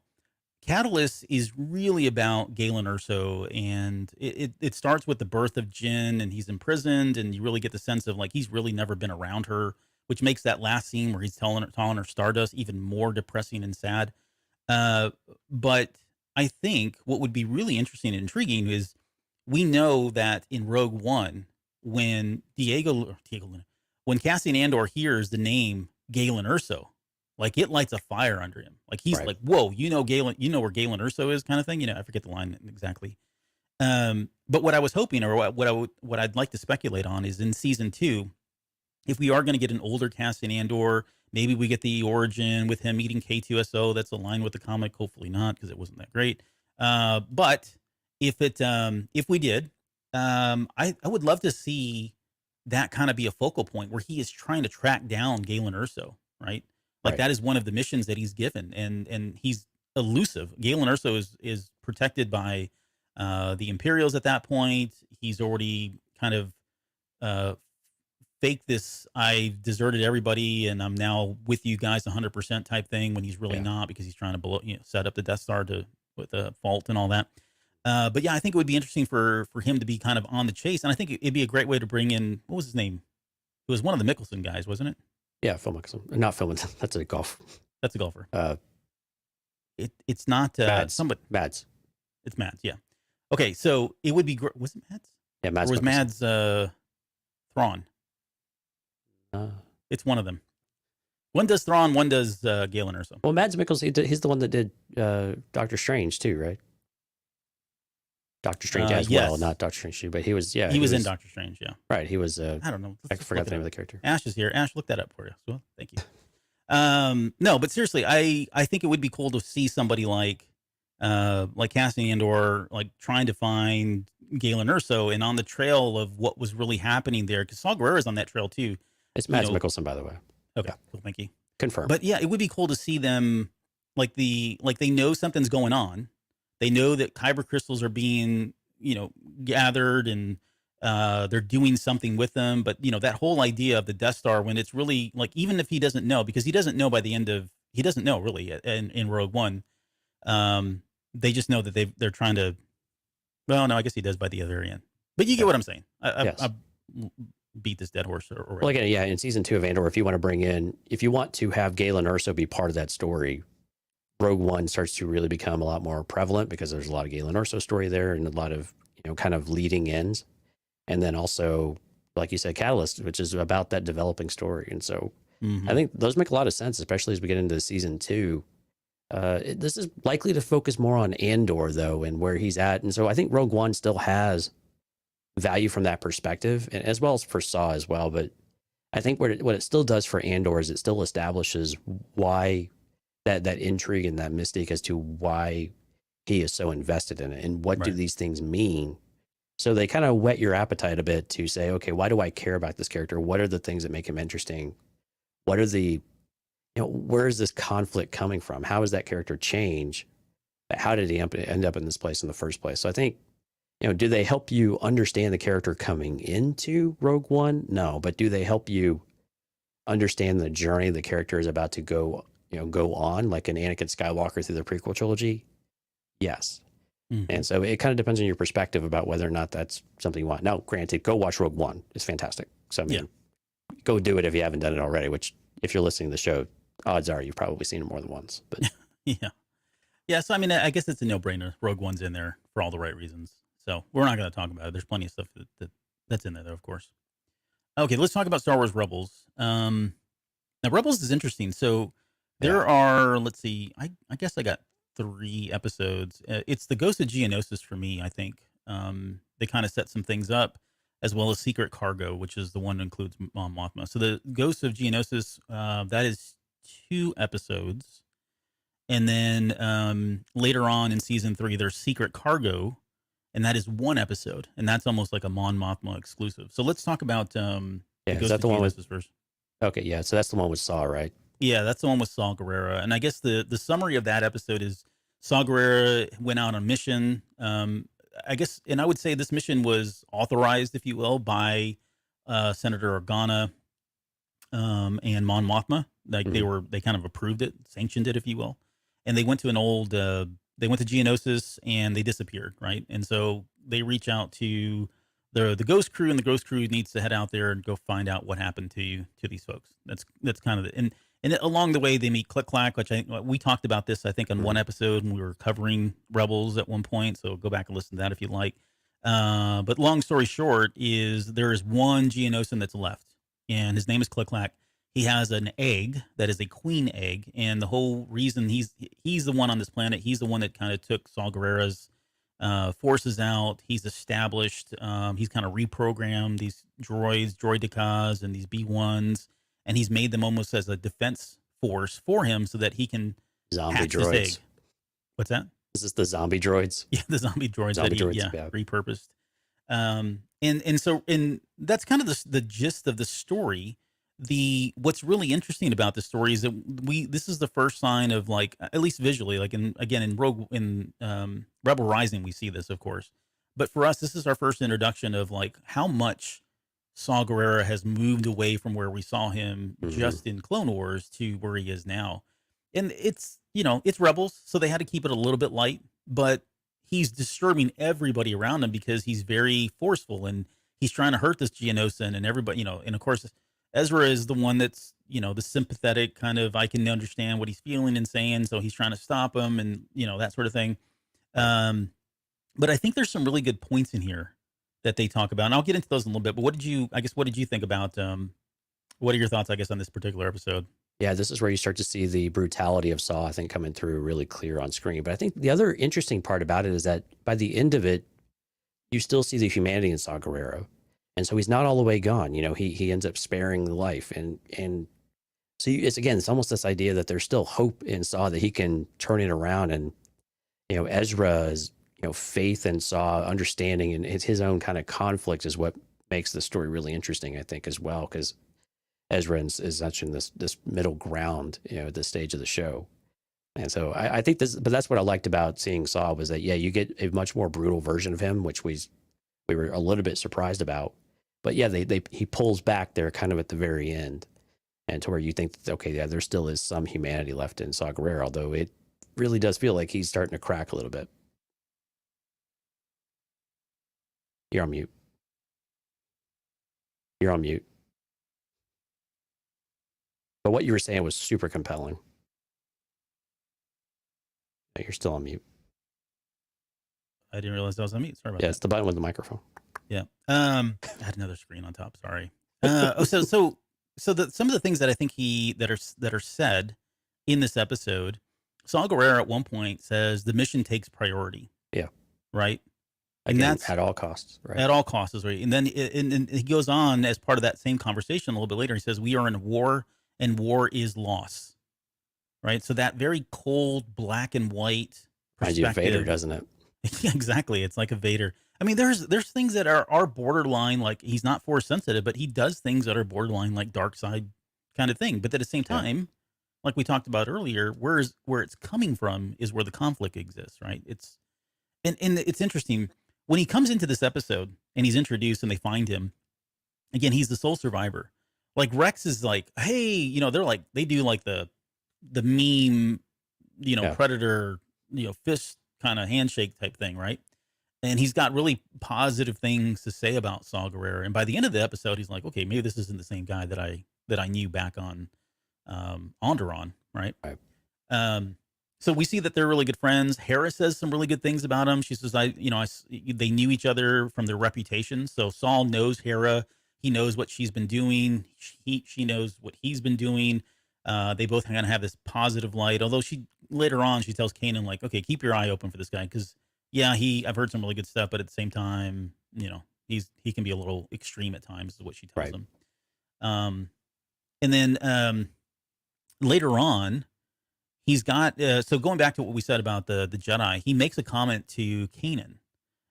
Catalyst is really about Galen Erso, and it starts with the birth of Jin, and he's imprisoned, and you really get the sense of like he's really never been around her, which makes that last scene where he's telling her Stardust even more depressing and sad. Uh, but I think what would be really interesting and intriguing is we know that in Rogue One, when when Cassian Andor hears the name Galen Erso, like it lights a fire under him. Like he's Right. like, "Whoa, Galen, you know where Galen Erso is," kind of thing. I forget the line exactly. But what I was hoping, or what I'd like to speculate on, is in season 2, if we are going to get an older Cassian Andor, maybe we get the origin with him meeting K2SO that's aligned with the comic. Hopefully not, because it wasn't that great. But if we did, I would love to see that kind of be a focal point where he is trying to track down Galen Erso, right? Like Right. that is one of the missions that he's given, and he's elusive. Galen Erso is protected by the Imperials at that point. He's already kind of uh, fake this I deserted everybody and I'm now with you guys 100% type thing when he's really Yeah. not, because he's trying to set up the Death Star to with a fault and all that. But yeah, I think it would be interesting for him to be kind of on the chase, and I think it'd be a great way to bring in, what was his name? It was one of the Mickelson guys, wasn't it? Yeah, Phil Mickelson. Not Phil Mickelson. That's a golf. That's a golfer. Uh, It's not Mads. somebody. Mads. It's Mads. Yeah. Okay, so it would be great. Was it Mads? Yeah, Mads. Or was Mickelson. Mads Thrawn? Uh, It's one of them. One does Thrawn, one does Galen Erso. well, Mads Mikkelsen, he's the one that did Doctor Strange too, right? Doctor Strange as well, Yes. not Doctor Strange 2, but he was. Yeah, He was in Doctor Strange. Yeah. Right, he was. I don't know. I Let's just forgot look the it name up. of the character. Ash is here. Ash, look that up for you. So thank you. No, but seriously, I think it would be cool to see somebody like Cassian Andor, like trying to find Galen Erso and on the trail of what was really happening there, because Saw Gerrera's on that trail too. It's Mads Mikkelsen, by the way. Okay, Yeah. cool, thank you. Confirmed. But yeah, it would be cool to see them like they know something's going on. They know that kyber crystals are being gathered and they're doing something with them. But that whole idea of the Death Star, when it's really like, even if he doesn't know, because he doesn't know by the end of, he doesn't know really in Rogue One. They just know that they're trying to. Well, no, I guess he does by the other end. But you get what I'm saying. Yes. I beat this dead horse already. Well, again, yeah, in season 2 of Andor, if you want to have Galen Erso be part of that story, Rogue One starts to really become a lot more prevalent because there's a lot of Galen Erso story there and a lot of kind of leading ends, and then also, like you said, Catalyst, which is about that developing story. And so I think those make a lot of sense, especially as we get into season 2. This is likely to focus more on Andor though, and where he's at, and so I think Rogue One still has value from that perspective, and as well as for Saw as well. But I think what it still does for Andor is it still establishes why that intrigue and that mystique as to why he is so invested in it and what do these things mean. So they kind of whet your appetite a bit to say, okay, why do I care about this character? What are the things that make him interesting? What are the where is this conflict coming from? How does that character change? How did he end up in this place in the first place? So I think, do they help you understand the character coming into Rogue One? No, but do they help you understand the journey the character is about to go on, like an Anakin Skywalker through the prequel trilogy? Yes. And so it kind of depends on your perspective about whether or not that's something you want. Now, granted, go watch Rogue One. It's fantastic. So, I mean, go do it if you haven't done it already, which if you're listening to the show, odds are you've probably seen it more than once. But yeah. So, I mean, I guess it's a no-brainer. Rogue One's in there for all the right reasons. So we're not going to talk about it. There's plenty of stuff that's in there, though, of course. Okay, let's talk about Star Wars Rebels. Now, Rebels is interesting. So there are, let's see, I guess I got 3 episodes. It's the Ghost of Geonosis for me, I think. They kind of set some things up, as well as Secret Cargo, which is the one that includes Mon Mothma. So the Ghost of Geonosis, that is 2 episodes. And then later on in season 3, there's Secret Cargo, and that is 1 episode. And that's almost like a Mon Mothma exclusive. So let's talk about the Ghost is that of the one Geonosis first. Okay, yeah. So that's the one with Saw, right? Yeah, that's the one with Saw Gerrera. And I guess the summary of that episode is Saw Gerrera went out on a mission. I guess, and I would say this mission was authorized, if you will, by Senator Organa and Mon Mothma. Like they kind of approved it, sanctioned it, if you will. And they went to they went to Geonosis and they disappeared, right? And so they reach out to the Ghost Crew, and the Ghost Crew needs to head out there and go find out what happened to these folks. That's kind of it. And along the way, they meet Click Clack, which we talked about this, I think, on one episode when we were covering Rebels at one point. So go back and listen to that if you like. But long story short is there is one Geonosian that's left, and his name is Click Clack. He has an egg that is a queen egg, and the whole reason he's the one on this planet. He's the one that kind of took Saw Gerrera's forces out. He's established. He's kind of reprogrammed these droidicas, and these B1s. And he's made them almost as a defense force for him so that he can zombie hatch droids. this egg. What's that? Is this the zombie droids? Yeah, the zombie droids that he repurposed. And that's kind of the gist of the story. What's really interesting about this story is that this is the first sign of, like, at least visually, like in Rebel Rising we see this, of course. But for us, this is our first introduction of like how much Saw Gerrera has moved away from where we saw him Mhm. just in Clone Wars to where he is now. And it's, it's Rebels, so they had to keep it a little bit light, but he's disturbing everybody around him because he's very forceful and he's trying to hurt this Geonosian and everybody, and of course, Ezra is the one that's, the sympathetic kind of, I can understand what he's feeling and saying, so he's trying to stop him and, that sort of thing. Um, but I think there's some really good points in here that they talk about, and I'll get into those in a little bit. But what did you think about? What are your thoughts, I guess, on this particular episode? Yeah, this is where you start to see the brutality of Saw, I think, coming through really clear on screen. But I think the other interesting part about it is that by the end of it, you still see the humanity in Saw Gerrera, and so he's not all the way gone. He ends up sparing the life, and so it's almost this idea that there's still hope in Saw that he can turn it around, and Ezra's faith in Saw, understanding, and his own kind of conflict is what makes the story really interesting, I think, as well, because Ezra is such in this middle ground, at this stage of the show. And so I think but that's what I liked about seeing Saw was that, yeah, you get a much more brutal version of him, which we were a little bit surprised about. But yeah, he pulls back there kind of at the very end, and to where you think, okay, yeah, there still is some humanity left in Saw Gerrera, although it really does feel like he's starting to crack a little bit. You're on mute. You're on mute. But what you were saying was super compelling. You're still on mute. I didn't realize I was on mute. Sorry about Yeah, that. it's the button with the microphone. Yeah. I had another screen on top. Sorry. So some of the things that I think that are said in this episode, Saw Gerrera at one point says the mission takes priority. Yeah. Right. Again, And that's at all costs, right? at all costs is right. And then and he goes on as part of that same conversation a little bit later. He says, "We are in a war, and war is loss." Right. So that very cold, black and white Reminds you of perspective. Vader, doesn't it? Yeah, exactly. It's like a Vader. I mean, there's things that are borderline, like he's not force sensitive, but he does things that are borderline like dark side kind of thing. But at the same time, like we talked about earlier, where it's coming from is where the conflict exists, right? And it's interesting when he comes into this episode and he's introduced and they find him. Again, he's the sole survivor. Like Rex is like, hey, they're like they do like the meme, predator, fist kind of handshake type thing, right? And he's got really positive things to say about Saw Gerrera. And by the end of the episode, he's like, okay, maybe this isn't the same guy that I knew back on Andor, right? Right. So we see that they're really good friends. Hera says some really good things about him. She says, they knew each other from their reputation. So Saul knows Hera. He knows what she's been doing. She knows what he's been doing. They both kind of have this positive light. Although later on she tells Kanan, like, okay, keep your eye open for this guy because I've heard some really good stuff, but at the same time, he can be a little extreme at times, is what she tells him. And then later on, he's got so going back to what we said about the Jedi, he makes a comment to Kanan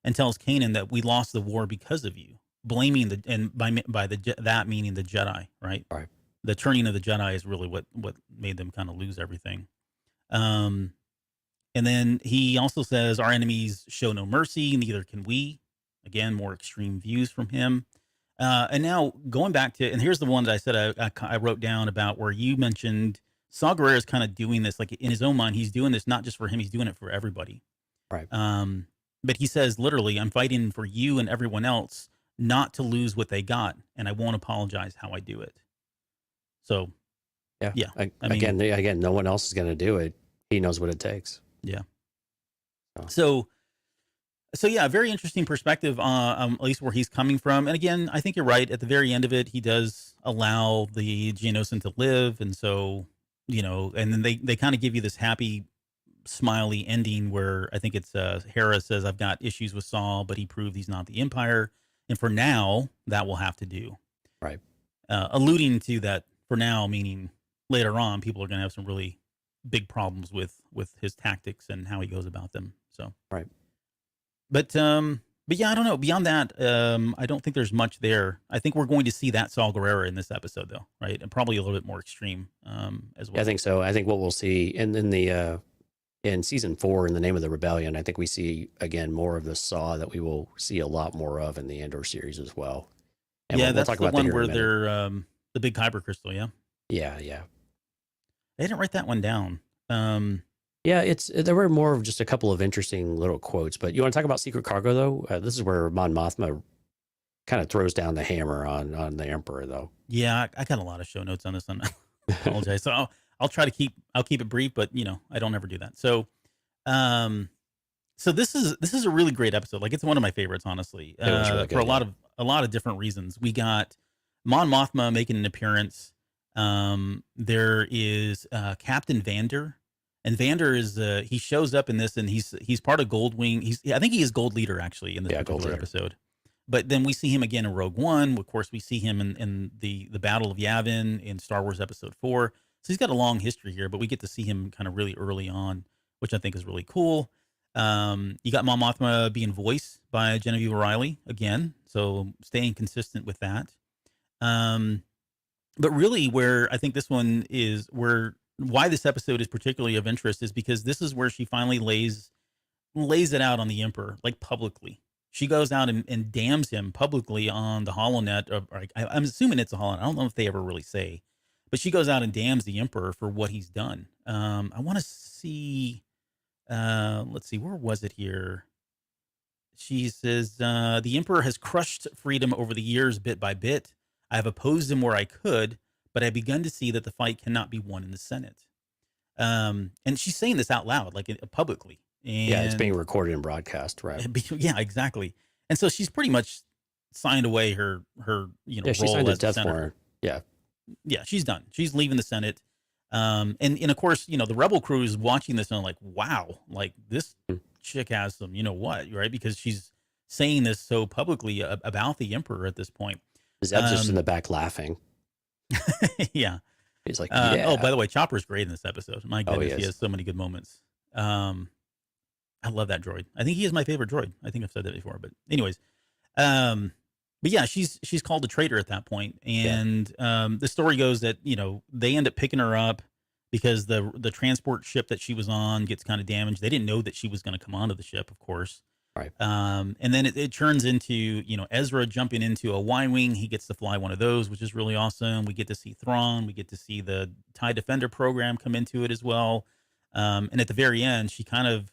and tells Kanan that we lost the war because of you, blaming that meaning the Jedi, right? Right. The turning of the Jedi is really what made them kind of lose everything. And then he also says, our enemies show no mercy, neither can we. Again, more extreme views from him. And now going back to, and here's the one that I said I wrote down about where you mentioned Saw Gerrera is kind of doing this, like in his own mind, he's doing this not just for him, he's doing it for everybody. Right. But he says, literally, I'm fighting for you and everyone else not to lose what they got, and I won't apologize how I do it. So, yeah. I mean, again, no one else is going to do it. He knows what it takes. Yeah. So yeah, very interesting perspective, at least where he's coming from. And again, I think you're right. At the very end of it, he does allow the Geonosian to live, and so and then they kind of give you this happy, smiley ending where I think it's Hera says, "I've got issues with Saul, but he proved he's not the Empire, and for now, that will have to do." Right. Alluding to that for now, meaning later on, people are going to have some really big problems with his tactics and how he goes about them. So right. But yeah, I don't know. Beyond that, I don't think there's much there. I think we're going to see that Saw Gerrera in this episode, though, right? And probably a little bit more extreme as well. I think so. I think what we'll see in season 4, in the Name of the Rebellion, I think we see again more of the Saw that we will see a lot more of in the Andor series as well. And Yeah, we'll that's talk the about that one here in where a minute. they're the big kyber crystal. Yeah, Yeah. I didn't write that one down. Yeah, there were more of just a couple of interesting little quotes. But you want to talk about Secret Cargo, though? This is where Mon Mothma kind of throws down the hammer on the Emperor, though. Yeah, I got a lot of show notes on this one. I apologize. So I'll try to keep it brief, but I don't ever do that. So, um, so this is a really great episode. Like it's one of my favorites, honestly. It was really For good. a lot of different reasons. We got Mon Mothma making an appearance. There is Captain Vander, and Vander is he shows up in this, and he's part of Goldwing. I think he is Gold Leader actually in this particular episode. But then we see him again in Rogue One. Of course, we see him in the Battle of Yavin in Star Wars Episode 4. So he's got a long history here, but we get to see him kind of really early on, which I think is really cool. You got Mon Mothma being voiced by Genevieve O'Reilly again, so staying consistent with that. But really, where I think this one is why this episode is particularly of interest is because this is where she finally lays it out on the Emperor, like publicly. She goes out and damns him publicly on the HoloNet. I'm assuming it's a HoloNet. I don't know if they ever really say, but she goes out and damns the Emperor for what he's done. I want to see. Let's see, where was it here? She says, the Emperor has crushed freedom over the years bit by bit. I have opposed him where I could, but I've begun to see that the fight cannot be won in the Senate. And she's saying this out loud, like publicly. And yeah, it's being recorded and broadcast, right? Yeah, exactly. And so she's pretty much signed away her yeah, she role signed a as death senator. warrant. Yeah, she's done. She's leaving the Senate. And of course, the Rebel crew is watching this and like, wow, like this chick has some, right? Because she's saying this so publicly about the Emperor at this point. Zeb's just in the back laughing. Yeah. He's like, yeah. Oh, by the way, Chopper's great in this episode. My goodness, he is. has so many good moments. I love that droid. I think he is my favorite droid. I think I've said that before, but anyways, but yeah, she's called a traitor at that point, and the story goes that they end up picking her up because the transport ship that she was on gets kind of damaged. They didn't know that she was going to come onto the ship, of course. Right. And then it turns into Ezra jumping into a Y-wing. He gets to fly one of those, which is really awesome. We get to see Thrawn. We get to see the TIE Defender program come into it as well. And at the very end, she kind of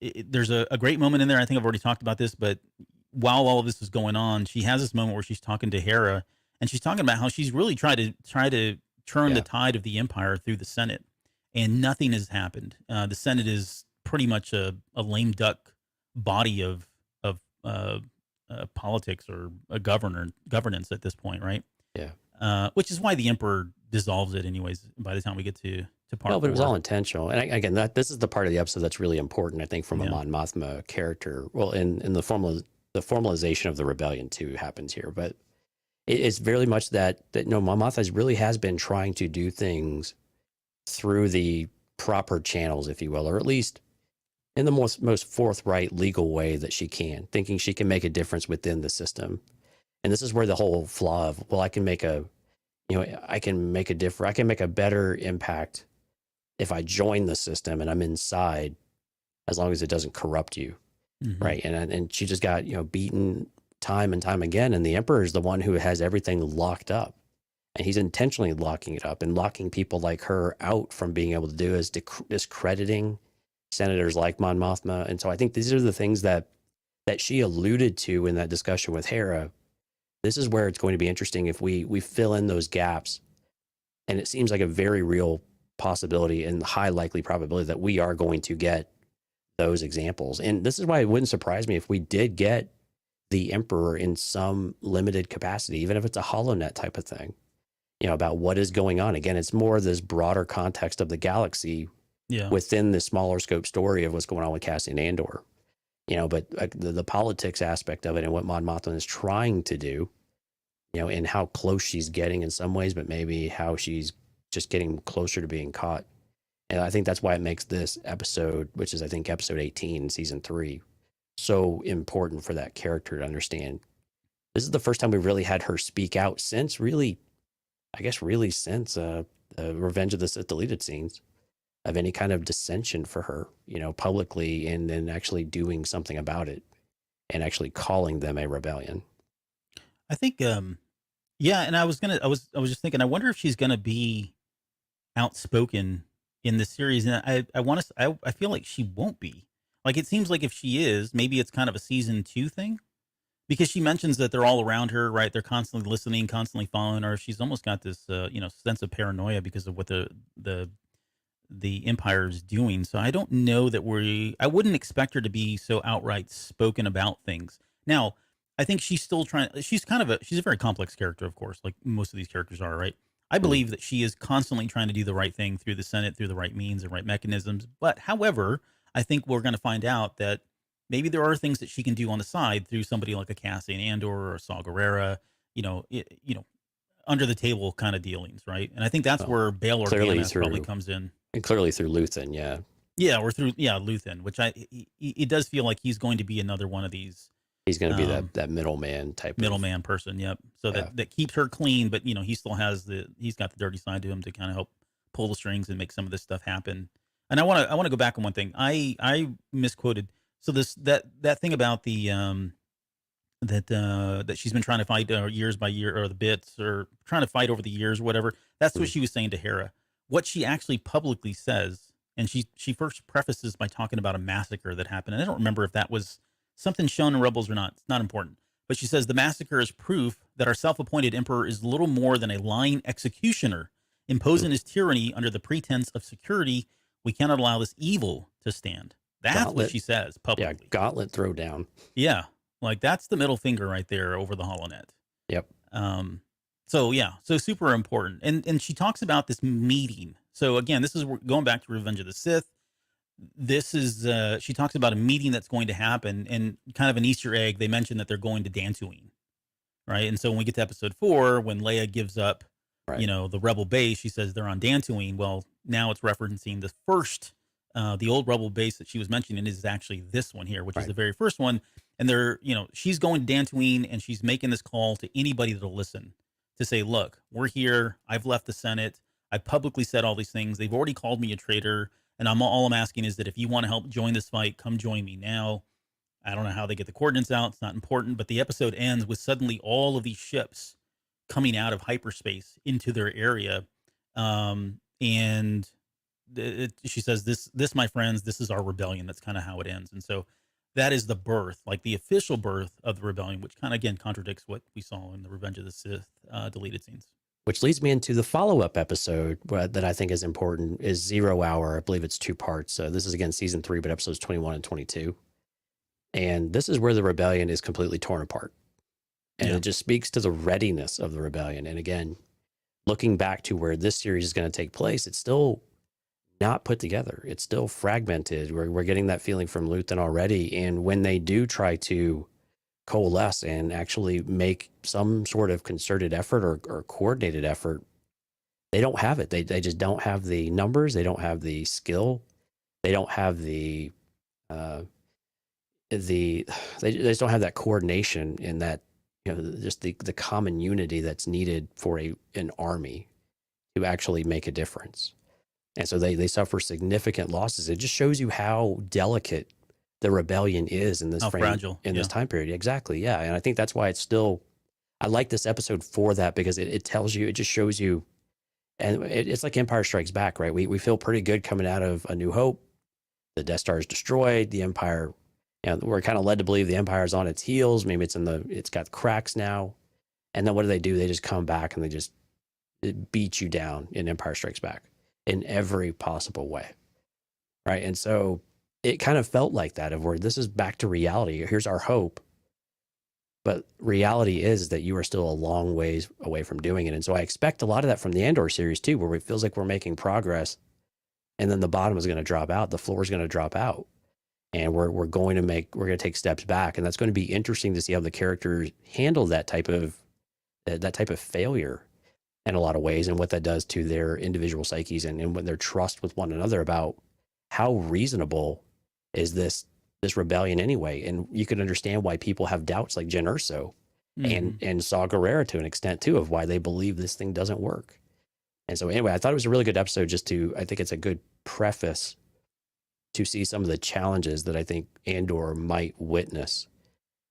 there's a great moment in there. I think I've already talked about this, but while all of this is going on, she has this moment where she's talking to Hera, and she's talking about how she's really tried to turn the tide of the Empire through the Senate, and nothing has happened. The Senate is pretty much a lame duck body of politics or a governance at this point, right? Yeah. Which is why the Emperor dissolves it, anyways. By the time we get to part, no, but 4. it was all intentional. And again, this is the part of the episode that's really important, I think, from a Mon Mothma character. Well, in the formalization of the rebellion too happens here, but it's very much that Mon Mothma really has been trying to do things through the proper channels, if you will, or at least in the most forthright legal way that she can, thinking she can make a difference within the system. And this is where the whole flaw of, well, I can make a better impact if I join the system and I'm inside, as long as it doesn't corrupt you. Mm-hmm. Right. And she just got, beaten time and time again. And the Emperor is the one who has everything locked up. And he's intentionally locking it up and locking people like her out from being able to do, is discrediting senators like Mon Mothma. And so I think these are the things that she alluded to in that discussion with Hera. This is where it's going to be interesting if we fill in those gaps. And it seems like a very real possibility and high likely probability that we are going to get those examples. And this is why it wouldn't surprise me if we did get the Emperor in some limited capacity, even if it's a HoloNet type of thing, about what is going on. Again, it's more this broader context of the galaxy within the smaller scope story of what's going on with Cassian Andor. But the politics aspect of it and what Mon Mothma is trying to do, and how close she's getting in some ways, but maybe how she's just getting closer to being caught. And I think that's why it makes this episode, which is, I think, episode 18, season 3, so important for that character to understand. This is the first time we really had her speak out since Revenge of the Sith deleted scenes, of any kind of dissension for her, publicly, and then actually doing something about it and actually calling them a rebellion. I think, yeah, and I was just thinking, I wonder if she's gonna be outspoken in this series, and I want to, I feel like she won't be. Like, it seems like if she is, maybe it's kind of a season 2 thing, because she mentions that they're all around her, right? They're constantly listening, constantly following her. She's almost got this, sense of paranoia because of what the the Empire is doing. So I don't know that I wouldn't expect her to be so outright spoken about things. Now, I think she's still trying, she's a very complex character, of course, like most of these characters are, right? I Mm. believe that she is constantly trying to do the right thing through the Senate, through the right means and right mechanisms. But however, I think we're going to find out that maybe there are things that she can do on the side through somebody like a Cassian Andor or a Saw Gerrera, under the table kind of dealings, right? And I think that's Well, where Bail clearly Organa probably through comes in. and clearly through Luthen, yeah. Yeah, or through Luthen, which it does feel like he's going to be another one of these He's going to be um, that middleman type of, middleman person. Yep. So yeah. that keeps her clean, but he still has he's got the dirty side to him to kind of help pull the strings and make some of this stuff happen. And I want to go back on one thing. I misquoted. So that thing about the that she's been trying to fight years by year, or the bits, or trying to fight over the years or whatever. That's what Mm. she was saying to Hera. What she actually publicly says, and she first prefaces by talking about a massacre that happened. And I don't remember if that was something shown in Rebels or not. It's not important. But she says the massacre is proof that our self-appointed emperor is little more than a lying executioner, imposing Mm. his tyranny under the pretense of security. We cannot allow this evil to stand. That's what Gauntlet, she says yeah, publicly. gauntlet throwdown. Yeah, like that's the middle finger right there over the holonet. Yep. So yeah, so super important. And she talks about this meeting. So again, this is going back to Revenge of the Sith. This is she talks about a meeting that's going to happen, and kind of an Easter egg. They mentioned that they're going to Dantooine, right? And so when we get to episode 4, when Leia gives up, Right. the rebel base, she says they're on Dantooine. Well, now it's referencing the first, the old rebel base that she was mentioning is actually this one here, which is Right. the very first one. And they're, she's going to Dantooine, and she's making this call to anybody that'll listen to say, look, we're here. I've left the Senate. I publicly said all these things. They've already called me a traitor. And all I'm asking is that if you want to help join this fight, come join me now. I don't know how they get the coordinates out. It's not important. But the episode ends with suddenly all of these ships coming out of hyperspace into their area. And she says, this, my friends, this is our rebellion. That's kind of how it ends. And so that is the birth, like the official birth of the rebellion, which kind of, again, contradicts what we saw in the Revenge of the Sith deleted scenes. Which leads me into the follow-up episode that I think is important is 0 Hour. I believe it's 2 parts. This is, again, season 3, but episodes 21 and 22. And this is where the rebellion is completely torn apart. And Yeah. it just speaks to the readiness of the rebellion. And again, looking back to where this series is going to take place, it's still not put together. It's still fragmented. We're getting that feeling from Luthen already. And when they do try to coalesce and actually make some sort of concerted effort or coordinated effort, they don't have it. They just don't have the numbers. They don't have the skill. They don't have they just don't have that coordination and that, just the common unity that's needed for an army to actually make a difference. And so they suffer significant losses. It just shows you how delicate the rebellion is in this How frame, fragile, in this yeah. time period. Exactly. Yeah. And I think that's why I like this episode for that, because it tells you, it just shows you, and it's like Empire Strikes Back, right? We feel pretty good coming out of A New Hope. The Death Star is destroyed. The Empire, we're kind of led to believe the Empire is on its heels. Maybe it's got cracks now. And then what do? They just come back and they just beat you down in Empire Strikes Back in every possible way. Right. And so it kind of felt like that, of where this is back to reality. Here's our hope. But reality is that you are still a long ways away from doing it. And so I expect a lot of that from the Andor series too, where it feels like we're making progress and then the bottom is going to drop out. The floor is going to drop out. And we're going to take steps back. And that's going to be interesting to see how the characters handle that type of failure in a lot of ways, and what that does to their individual psyches and what their trust with one another about how reasonable is this rebellion anyway. And you can understand why people have doubts, like Jen Erso and Saw Gerrera to an extent too, of why they believe this thing doesn't work. And so anyway, I thought it was a really good episode. I think it's a good preface to see some of the challenges that I think Andor might witness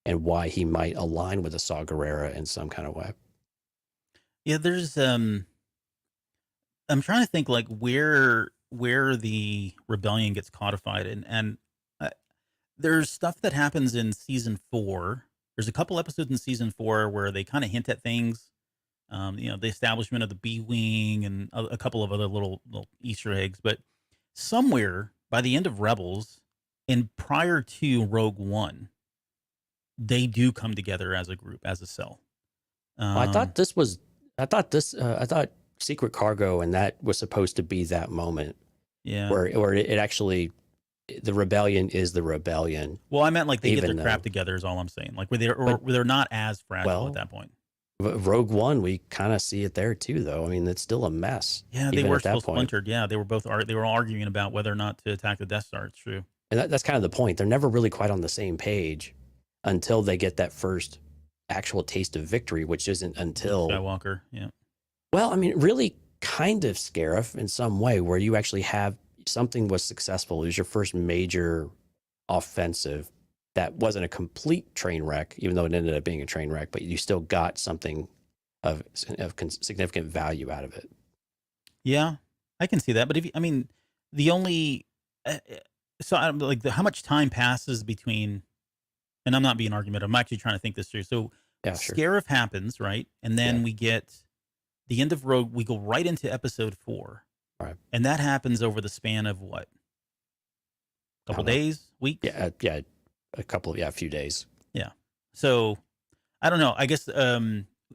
and why he might align with the Saw Gerrera in some kind of way. Yeah, there's I'm trying to think like where the rebellion gets codified, and uh, there's stuff that happens in season 4. There's a couple episodes in season 4 where they kind of hint at things. The establishment of the B wing and a couple of other little Easter eggs, but somewhere by the end of Rebels and prior to Rogue One, they do come together as a group, as a cell. Well, I thought Secret Cargo and that was supposed to be that moment Yeah. where it actually, the rebellion is the rebellion. Well, I meant like they get Even their crap though- together is all I'm saying. Like where they're not as fragile Well, at that point. Rogue One, we kind of see it there too, though. I mean, it's still a mess. Yeah, they even were at that still point. splintered. Yeah, they were both they were arguing about whether or not to attack the Death Star. It's true. And that's kind of the point. They're never really quite on the same page until they get that first actual taste of victory, which isn't until, Skywalker. Yeah. well, I mean, really kind of Scarif in some way, where you actually have something was successful. It was your first major offensive that wasn't a complete train wreck, even though it ended up being a train wreck, but you still got something of significant value out of it. Yeah, I can see that. But the only so I'm like how much time passes between, and I'm not being argumentative. I'm actually trying to think this through. So Yeah, sure. Scarif happens, right? And then Yeah. we get the end of Rogue. We go right into episode 4. Right. And that happens over the span of what? Couple don't know. days, weeks? Yeah, a few days. Yeah. So I don't know. I guess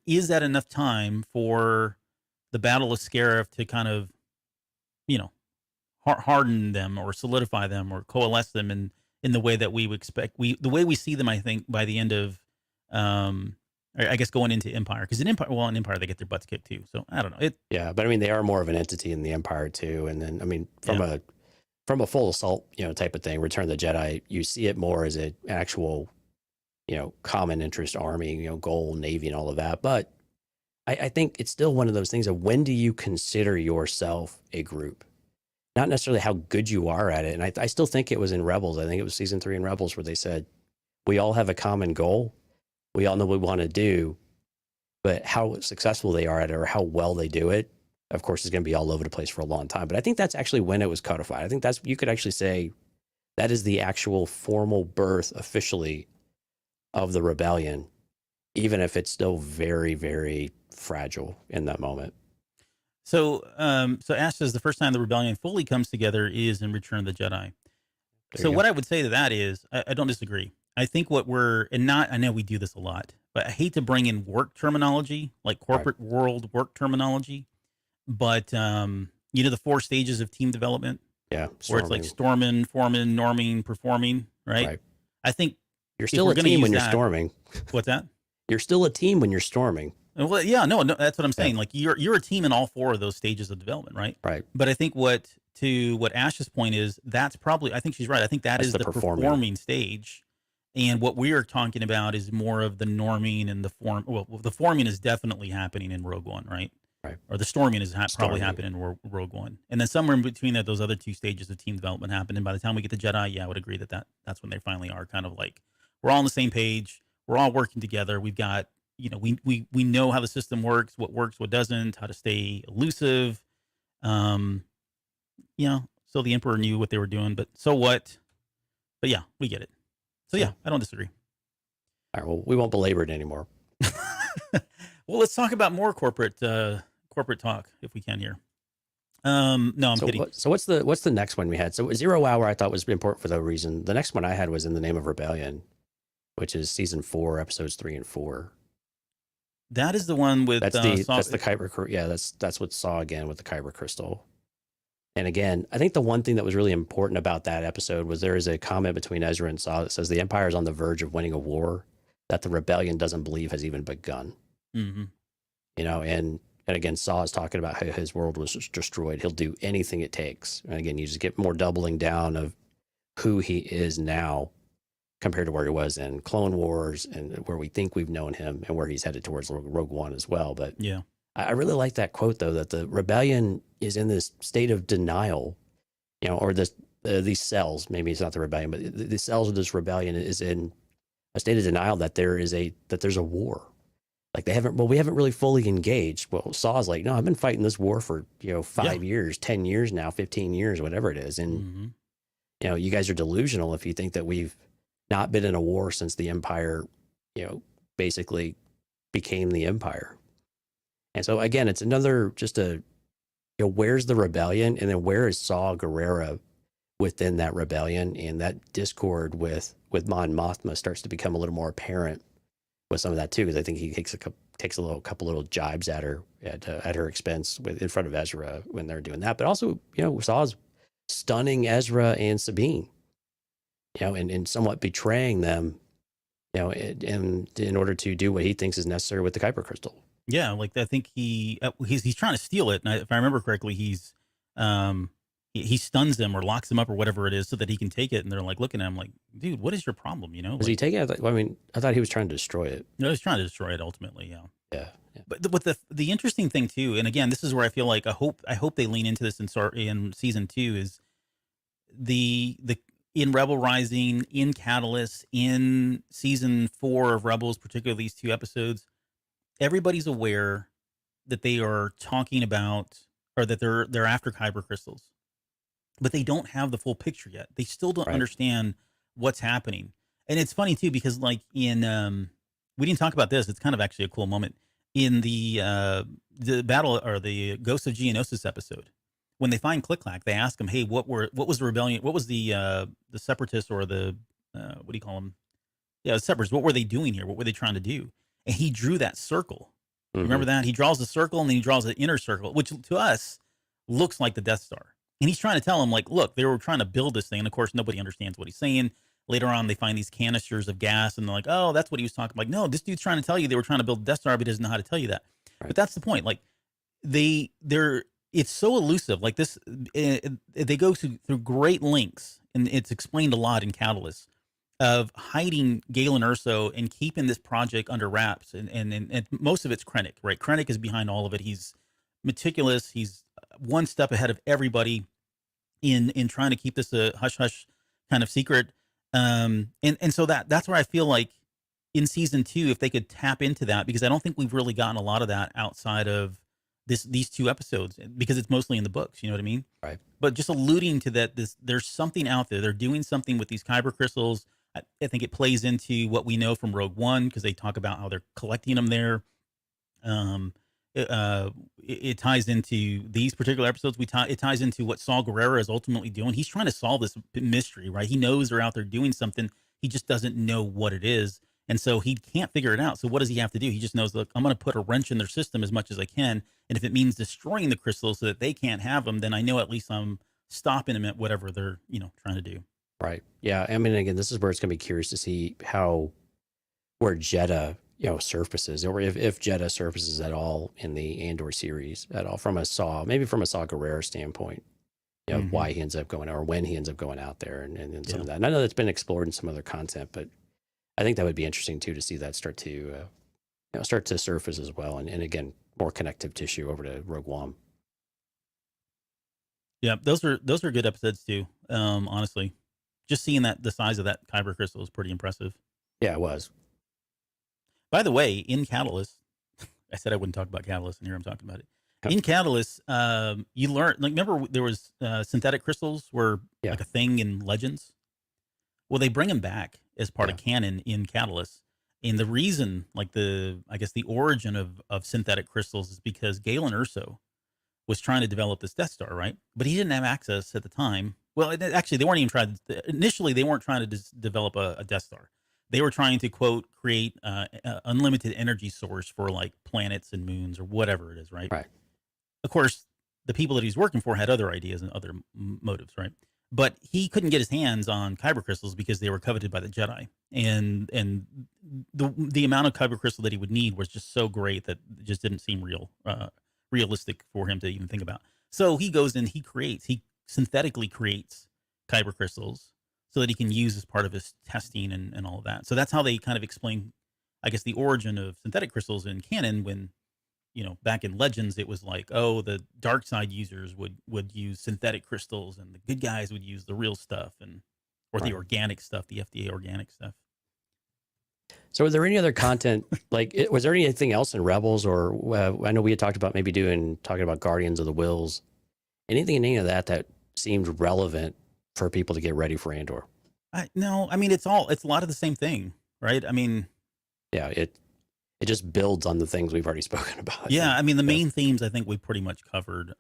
is that enough time for the Battle of Scarif to kind of, harden them or solidify them or coalesce them in the way that we would expect? The way we see them, I think, by the end of, I guess going into Empire, because in Empire they get their butts kicked too. So I don't know. Yeah, but I mean, they are more of an entity in the Empire too. And then, I mean, from a full assault, type of thing, Return of the Jedi, you see it more as an actual, common interest army, goal, Navy, and all of that. But I think it's still one of those things of when do you consider yourself a group? Not necessarily how good you are at it. And I still think it was in Rebels. I think it was season 3 in Rebels where they said, we all have a common goal. We all know what we want to do, but how successful they are at it or how well they do it, of course, is going to be all over the place for a long time. But I think that's actually when it was codified. I think you could actually say that is the actual formal birth officially of the rebellion, even if it's still very, very fragile in that moment. So Ash says the first time the rebellion fully comes together is in Return of the Jedi. So what I would say to that is, I don't disagree. I think I know we do this a lot, but I hate to bring in work terminology, like corporate world work terminology. But the 4 stages of team development, where it's like storming, forming, norming, performing, right? I think you're still a team when you're storming. What's that? You're still a team when you're storming. Well, yeah, no, that's what I'm saying. Like you're a team in all 4 of those stages of development, right? Right. But I think what Ash's point is, that's probably, I think she's right. I think that's the performing stage. And what we are talking about is more of the norming and the form. Well, the forming is definitely happening in Rogue One, right? Right. Or the storming is probably happening in Rogue One. And then somewhere in between that, those other 2 stages of team development happen. And by the time we get to Jedi, yeah, I would agree that's when they finally are kind of like, we're all on the same page. We're all working together. We've got, we know how the system works, what doesn't, how to stay elusive. So the Emperor knew what they were doing, but so what? But yeah, we get it. So yeah, I don't disagree. All right, well, we won't belabor it anymore. Well, let's talk about more corporate talk if we can here. No, I'm kidding. So what's the next one we had? So 0 Hour I thought was important for that reason. The next one I had was In the Name of Rebellion, which is season 4, episodes 3 and 4. That is the one with that's the Kyber. Yeah, that's what Saw again with the Kyber crystal. And again, I think the one thing that was really important about that episode was there is a comment between Ezra and Saw that says the Empire is on the verge of winning a war that the rebellion doesn't believe has even begun. Mm-hmm. And again, Saw is talking about how his world was destroyed. He'll do anything it takes. And again, you just get more doubling down of who he is now compared to where he was in Clone Wars and where we think we've known him and where he's headed towards Rogue One as well. But yeah, I really like that quote, though, that the rebellion is in this state of denial, or these cells, maybe it's not the rebellion, but the cells of this rebellion is in a state of denial that there's a war. Like we haven't really fully engaged. Well, Saw's like, no, I've been fighting this war for 5 years, 10 years now, 15 years, whatever it is, and you guys are delusional if you think that we've not been in a war since the Empire, basically became the Empire. And so again, it's another where's the rebellion, and then where is Saw Gerrera within that rebellion, and that discord with Mon Mothma starts to become a little more apparent with some of that too, because I think he takes a couple little jibes at her at her expense in front of Ezra when they're doing that. But also, Saw's stunning Ezra and Sabine, and somewhat betraying them, in order to do what he thinks is necessary with the Kuiper crystal. Yeah, like I think he's trying to steal it, and if I remember correctly, he stuns them or locks them up or whatever it is so that he can take it. And they're like looking at him like, dude, what is your problem? Does he take it? I mean, I thought he was trying to destroy it. No, he's trying to destroy it ultimately. Yeah. Yeah. But the interesting thing too, and again, this is where I feel like I hope they lean into this in season 2 is the in Rebel Rising, in Catalyst, in season 4 of Rebels, particularly these 2 episodes, everybody's aware that they are talking about, or that they're after Kyber crystals, but they don't have the full picture yet. They still don't understand what's happening. And it's funny too, because like in, we didn't talk about this. It's kind of actually a cool moment in the battle, or the Ghost of Geonosis episode. When they find Click-Clack, they ask him, hey, what was the rebellion? What was the separatists, or the, what do you call them? Yeah, the separatists. What were they doing here? What were they trying to do? And he drew that circle. Remember that? He draws the circle, and then he draws an inner circle, which to us looks like the Death Star. And he's trying to tell him, like, look, they were trying to build this thing. And of course, nobody understands what he's saying. Later on, they find these canisters of gas, and they're like, oh, that's what he was talking about. Like, no, this dude's trying to tell you they were trying to build the Death Star, but he doesn't know how to tell you that. Right. But that's the point. Like, it's so elusive. Like this, they go through great lengths, and it's explained a lot in Catalyst, of hiding Galen Erso and keeping this project under wraps. And most of it's Krennic, right? Krennic is behind all of it. He's meticulous. He's one step ahead of everybody in trying to keep this a hush-hush kind of secret. And so that's where I feel like in season 2, if they could tap into that, because I don't think we've really gotten a lot of that outside of these 2 episodes, because it's mostly in the books, you know what I mean? Right. But just alluding to that, there's something out there. They're doing something with these Kyber crystals. I think it plays into what we know from Rogue One, because they talk about how they're collecting them there. It ties into these particular episodes. It ties into what Saw Gerrera is ultimately doing. He's trying to solve this mystery, right? He knows they're out there doing something. He just doesn't know what it is. And so he can't figure it out. So what does he have to do? He just knows, look, I'm going to put a wrench in their system as much as I can. And if it means destroying the crystals so that they can't have them, then I know at least I'm stopping them at whatever they're, trying to do. Right. Yeah. I mean, again, this is where it's going to be curious to see where Jedha, surfaces, or if Jedha surfaces at all in the Andor series at all, maybe from a Saw Gerrera standpoint, why he ends up going, or when he ends up going out there, and some of that. And I know that's been explored in some other content, but I think that would be interesting too, to see that start to surface as well. And again, more connective tissue over to Rogue One. Yeah. Those are good episodes too. Honestly, just seeing the size of that Kyber crystal is pretty impressive. Yeah, it was. By the way, in Catalyst, I said I wouldn't talk about Catalyst, and here I'm talking about it. In Catalyst, you learn, like, remember there was synthetic crystals were like a thing in Legends? Well, they bring them back as part of canon in Catalyst. And the reason, like the origin of synthetic crystals is because Galen Erso was trying to develop this Death Star, right? But he didn't have access at the time. Well, actually, they weren't even trying to, initially, they weren't trying to develop a Death Star. They were trying to, quote, create an unlimited energy source for like planets and moons or whatever it is, right? Right. Of course, the people that he's working for had other ideas and other motives, right? But he couldn't get his hands on Kyber crystals because they were coveted by the Jedi, and the amount of Kyber crystal that he would need was just so great that it just didn't seem realistic for him to even think about. So he goes and he synthetically creates Kyber crystals so that he can use as part of his testing and all of that. So that's how they kind of explain, I guess, the origin of synthetic crystals in canon, when, back in Legends, it was like, oh, the dark side users would use synthetic crystals, and the good guys would use the real stuff, or the organic stuff, the FDA organic stuff. So, are there any other content? Like, was there anything else in Rebels, or I know we had talked about maybe talking about Guardians of the Wills, anything in any of that seemed relevant for people to get ready for Andor? No, I mean it's a lot of the same thing, right? I mean, Yeah, it just builds on the things we've already spoken about. yeah, I mean the main themes I think we pretty much covered.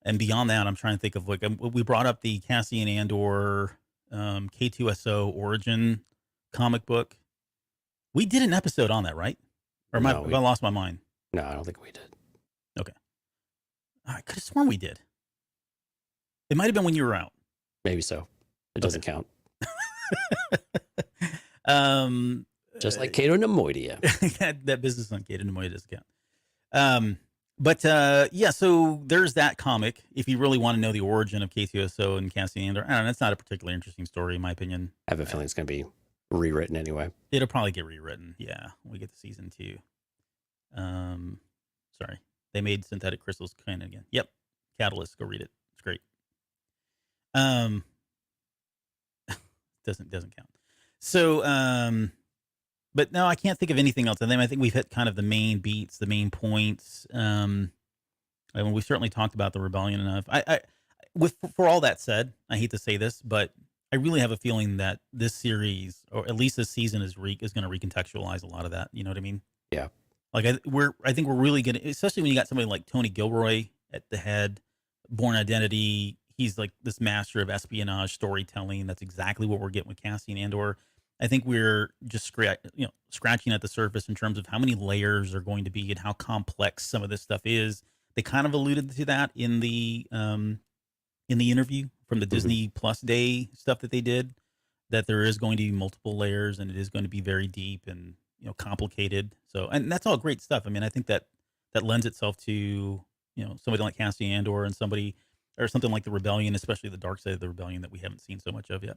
And beyond that, I'm trying to think of like we brought up the Cassian Andor K2SO origin comic book. We did an episode on that, right? Or have I lost my mind? No, I don't think we did. Okay, I could have sworn we did. It might have been when you were out. Maybe so. It doesn't count. Just like Cato Nemoidia. that business on Cato Nemoidia doesn't count. But yeah, so there's that comic. If you really want to know the origin of K2SO and Cassian Andor, I don't know, it's not a particularly interesting story in my opinion. I have a feeling it's going to be rewritten anyway. It'll probably get rewritten. Yeah, when we get to season 2. Sorry, they made synthetic crystals canon again. Yep, Catalyst. Go read it. It's great. Doesn't count. So, but no, I can't think of anything else. And then I think we've hit kind of the main beats, the main points. I mean, we certainly talked about the rebellion enough. For all that said, I hate to say this, but I really have a feeling that this series, or at least this season, is going to recontextualize a lot of that. You know what I mean? Yeah. Like I think we're really going to, especially when you got somebody like Tony Gilroy at the head, Born Identity. He's like this master of espionage storytelling. That's exactly what we're getting with Cassian Andor. I think we're just scratching at the surface in terms of how many layers are going to be and how complex some of this stuff is. They kind of alluded to that in the interview from the Disney Plus Day stuff that they did, that there is going to be multiple layers and it is going to be very deep and complicated. So, and that's all great stuff. I mean, I think that lends itself to somebody like Cassian Andor and something like the Rebellion, especially the dark side of the Rebellion that we haven't seen so much of yet.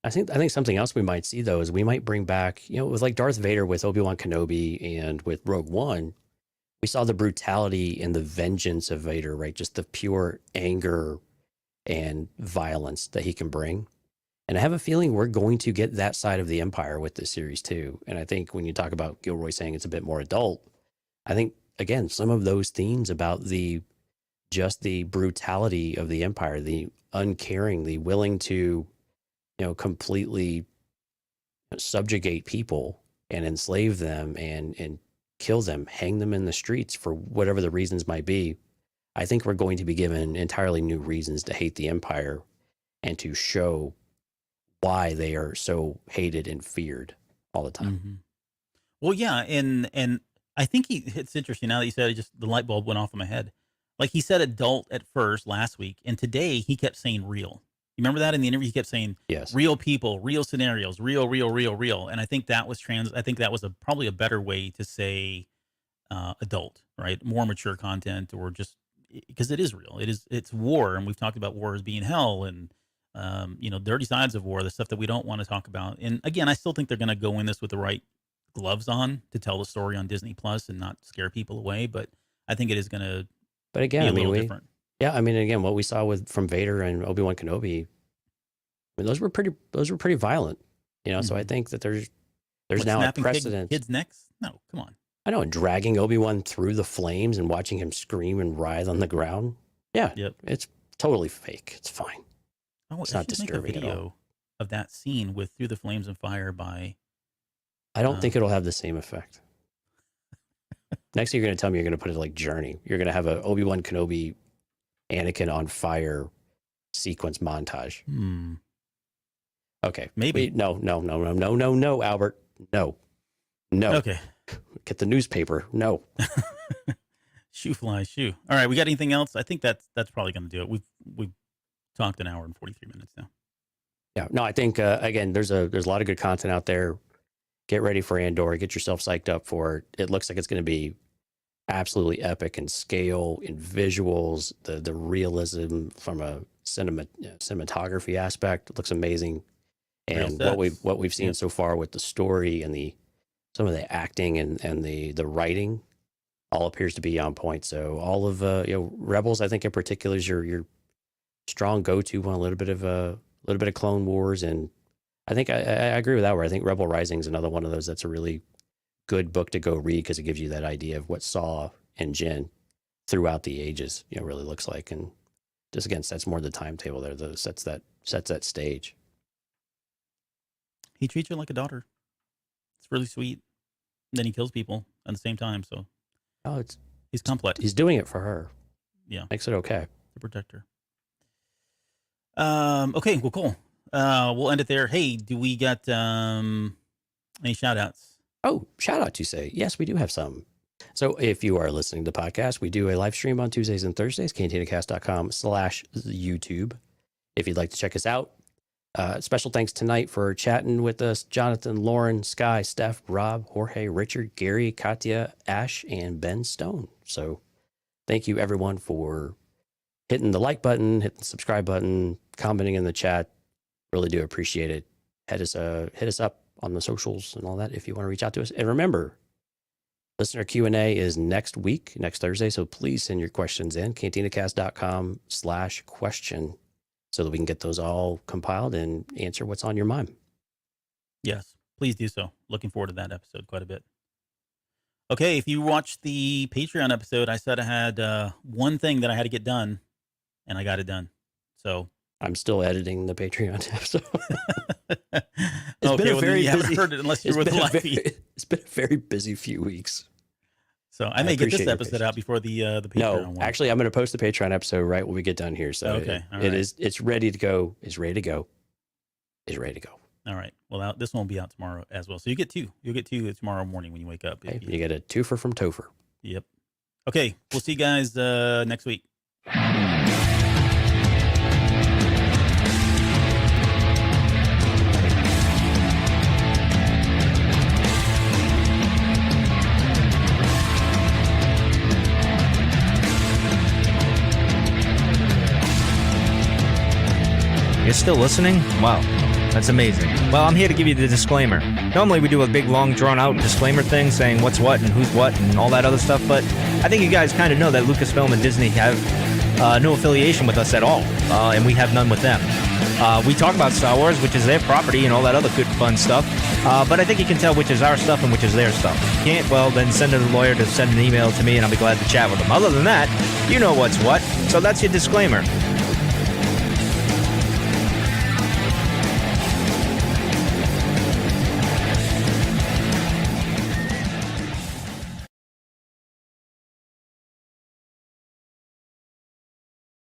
I think something else we might see though is we might bring back, with like Darth Vader with Obi-Wan Kenobi and with Rogue One, we saw the brutality and the vengeance of Vader, right? Just the pure anger and violence that he can bring. And I have a feeling we're going to get that side of the Empire with this series too. And I think when you talk about Gilroy saying it's a bit more adult, I think again, some of those themes about the brutality of the Empire, the uncaring, the willing to completely subjugate people and enslave them and kill them, hang them in the streets for whatever the reasons might be. I think we're going to be given entirely new reasons to hate the Empire and to show why they are so hated and feared all the time. Mm-hmm. Well, yeah. And I think it's interesting now that you said it, just the light bulb went off in my head. Like he said adult at first last week, and today he kept saying real. You remember that in the interview? He kept saying, yes, real people, real scenarios, real. And I think that was probably a better way to say adult, right? More mature content, or just because it is real. It's war. And we've talked about war as being hell and, dirty sides of war, the stuff that we don't want to talk about. And again, I still think they're going to go in this with the right gloves on to tell the story on Disney Plus and not scare people away. But I think it is going to be a little different. Yeah, I mean, again, what we saw from Vader and Obi-Wan Kenobi, I mean, those were pretty violent, Mm-hmm. So I think that there's now a precedent. Kids' necks? No, come on. I know, and dragging Obi-Wan through the flames and watching him scream and writhe on the ground. Yeah, yep. It's totally fake. It's fine. Oh, it's not disturbing make a video at all. Of that scene with Through the Flames and Fire by. I don't think it'll have the same effect. Next, you're going to tell me you're going to put it like Journey. You're going to have a Obi-Wan Kenobi, Anakin on fire sequence montage. Okay. Maybe. No, Albert. No. Okay. Get the newspaper. No. Shoe fly, shoe. All right. We got anything else? I think that's probably going to do it. We've talked an hour and 43 minutes now. Yeah. No, I think, again, there's a lot of good content out there. Get ready for Andor. Get yourself psyched up for it. It looks like it's going to be absolutely epic in scale, in visuals, the realism from a cinematography aspect. It looks amazing. And what we've seen so far with the story and some of the acting and the writing all appears to be on point. So all of Rebels, I think in particular, is your strong go-to on a little bit of Clone Wars, and I think I agree with that. Where I think Rebel Rising is another one of those that's a really good book to go read because it gives you that idea of what Saw and Jin throughout the ages, really looks like, and just again sets more the timetable there. Those sets that stage. He treats her like a daughter. It's really sweet. And then he kills people at the same time. So he's complex. He's doing it for her. Yeah, makes it okay to protect her. Okay, well, cool. We'll end it there. Hey, do we got any shout outs? Oh, shout out to say. Yes, we do have some. So if you are listening to the podcast, we do a live stream on Tuesdays and Thursdays, cantinacast.com/YouTube. If you'd like to check us out. Special thanks tonight for chatting with us, Jonathan, Lauren, Sky, Steph, Rob, Jorge, Richard, Gary, Katya, Ash, and Ben Stone. So thank you everyone for hitting the like button, hitting the subscribe button, commenting in the chat. Really do appreciate it. Hit us up on the socials and all that if you want to reach out to us. And remember, listener Q&A is next week, next Thursday. So please send your questions in, cantinacast.com/question, so that we can get those all compiled and answer what's on your mind. Yes, please do so. Looking forward to that episode quite a bit. Okay, if you watched the Patreon episode, I said I had one thing that I had to get done, and I got it done. So I'm still editing the Patreon episode. You haven't heard it unless you're with the live feed. It's been a very busy few weeks. So I may get this episode out before the Patreon one. Actually, I'm going to post the Patreon episode right when we get done here. So okay, it's ready to go. It's ready to go. All right. Well, this one will be out tomorrow as well. So you get two. You'll get two tomorrow morning when you wake up. Hey, you get a twofer from Topher. Yep. Okay. We'll see you guys next week. You're still listening? Wow, that's amazing. Well, I'm here to give you the disclaimer. Normally we do a big, long, drawn-out disclaimer thing saying what's what and who's what and all that other stuff, but I think you guys kind of know that Lucasfilm and Disney have no affiliation with us at all, and we have none with them. We talk about Star Wars, which is their property and all that other good, fun stuff, but I think you can tell which is our stuff and which is their stuff. If you can't, well, then send a lawyer to send an email to me, and I'll be glad to chat with them. Other than that, you know what's what, so that's your disclaimer.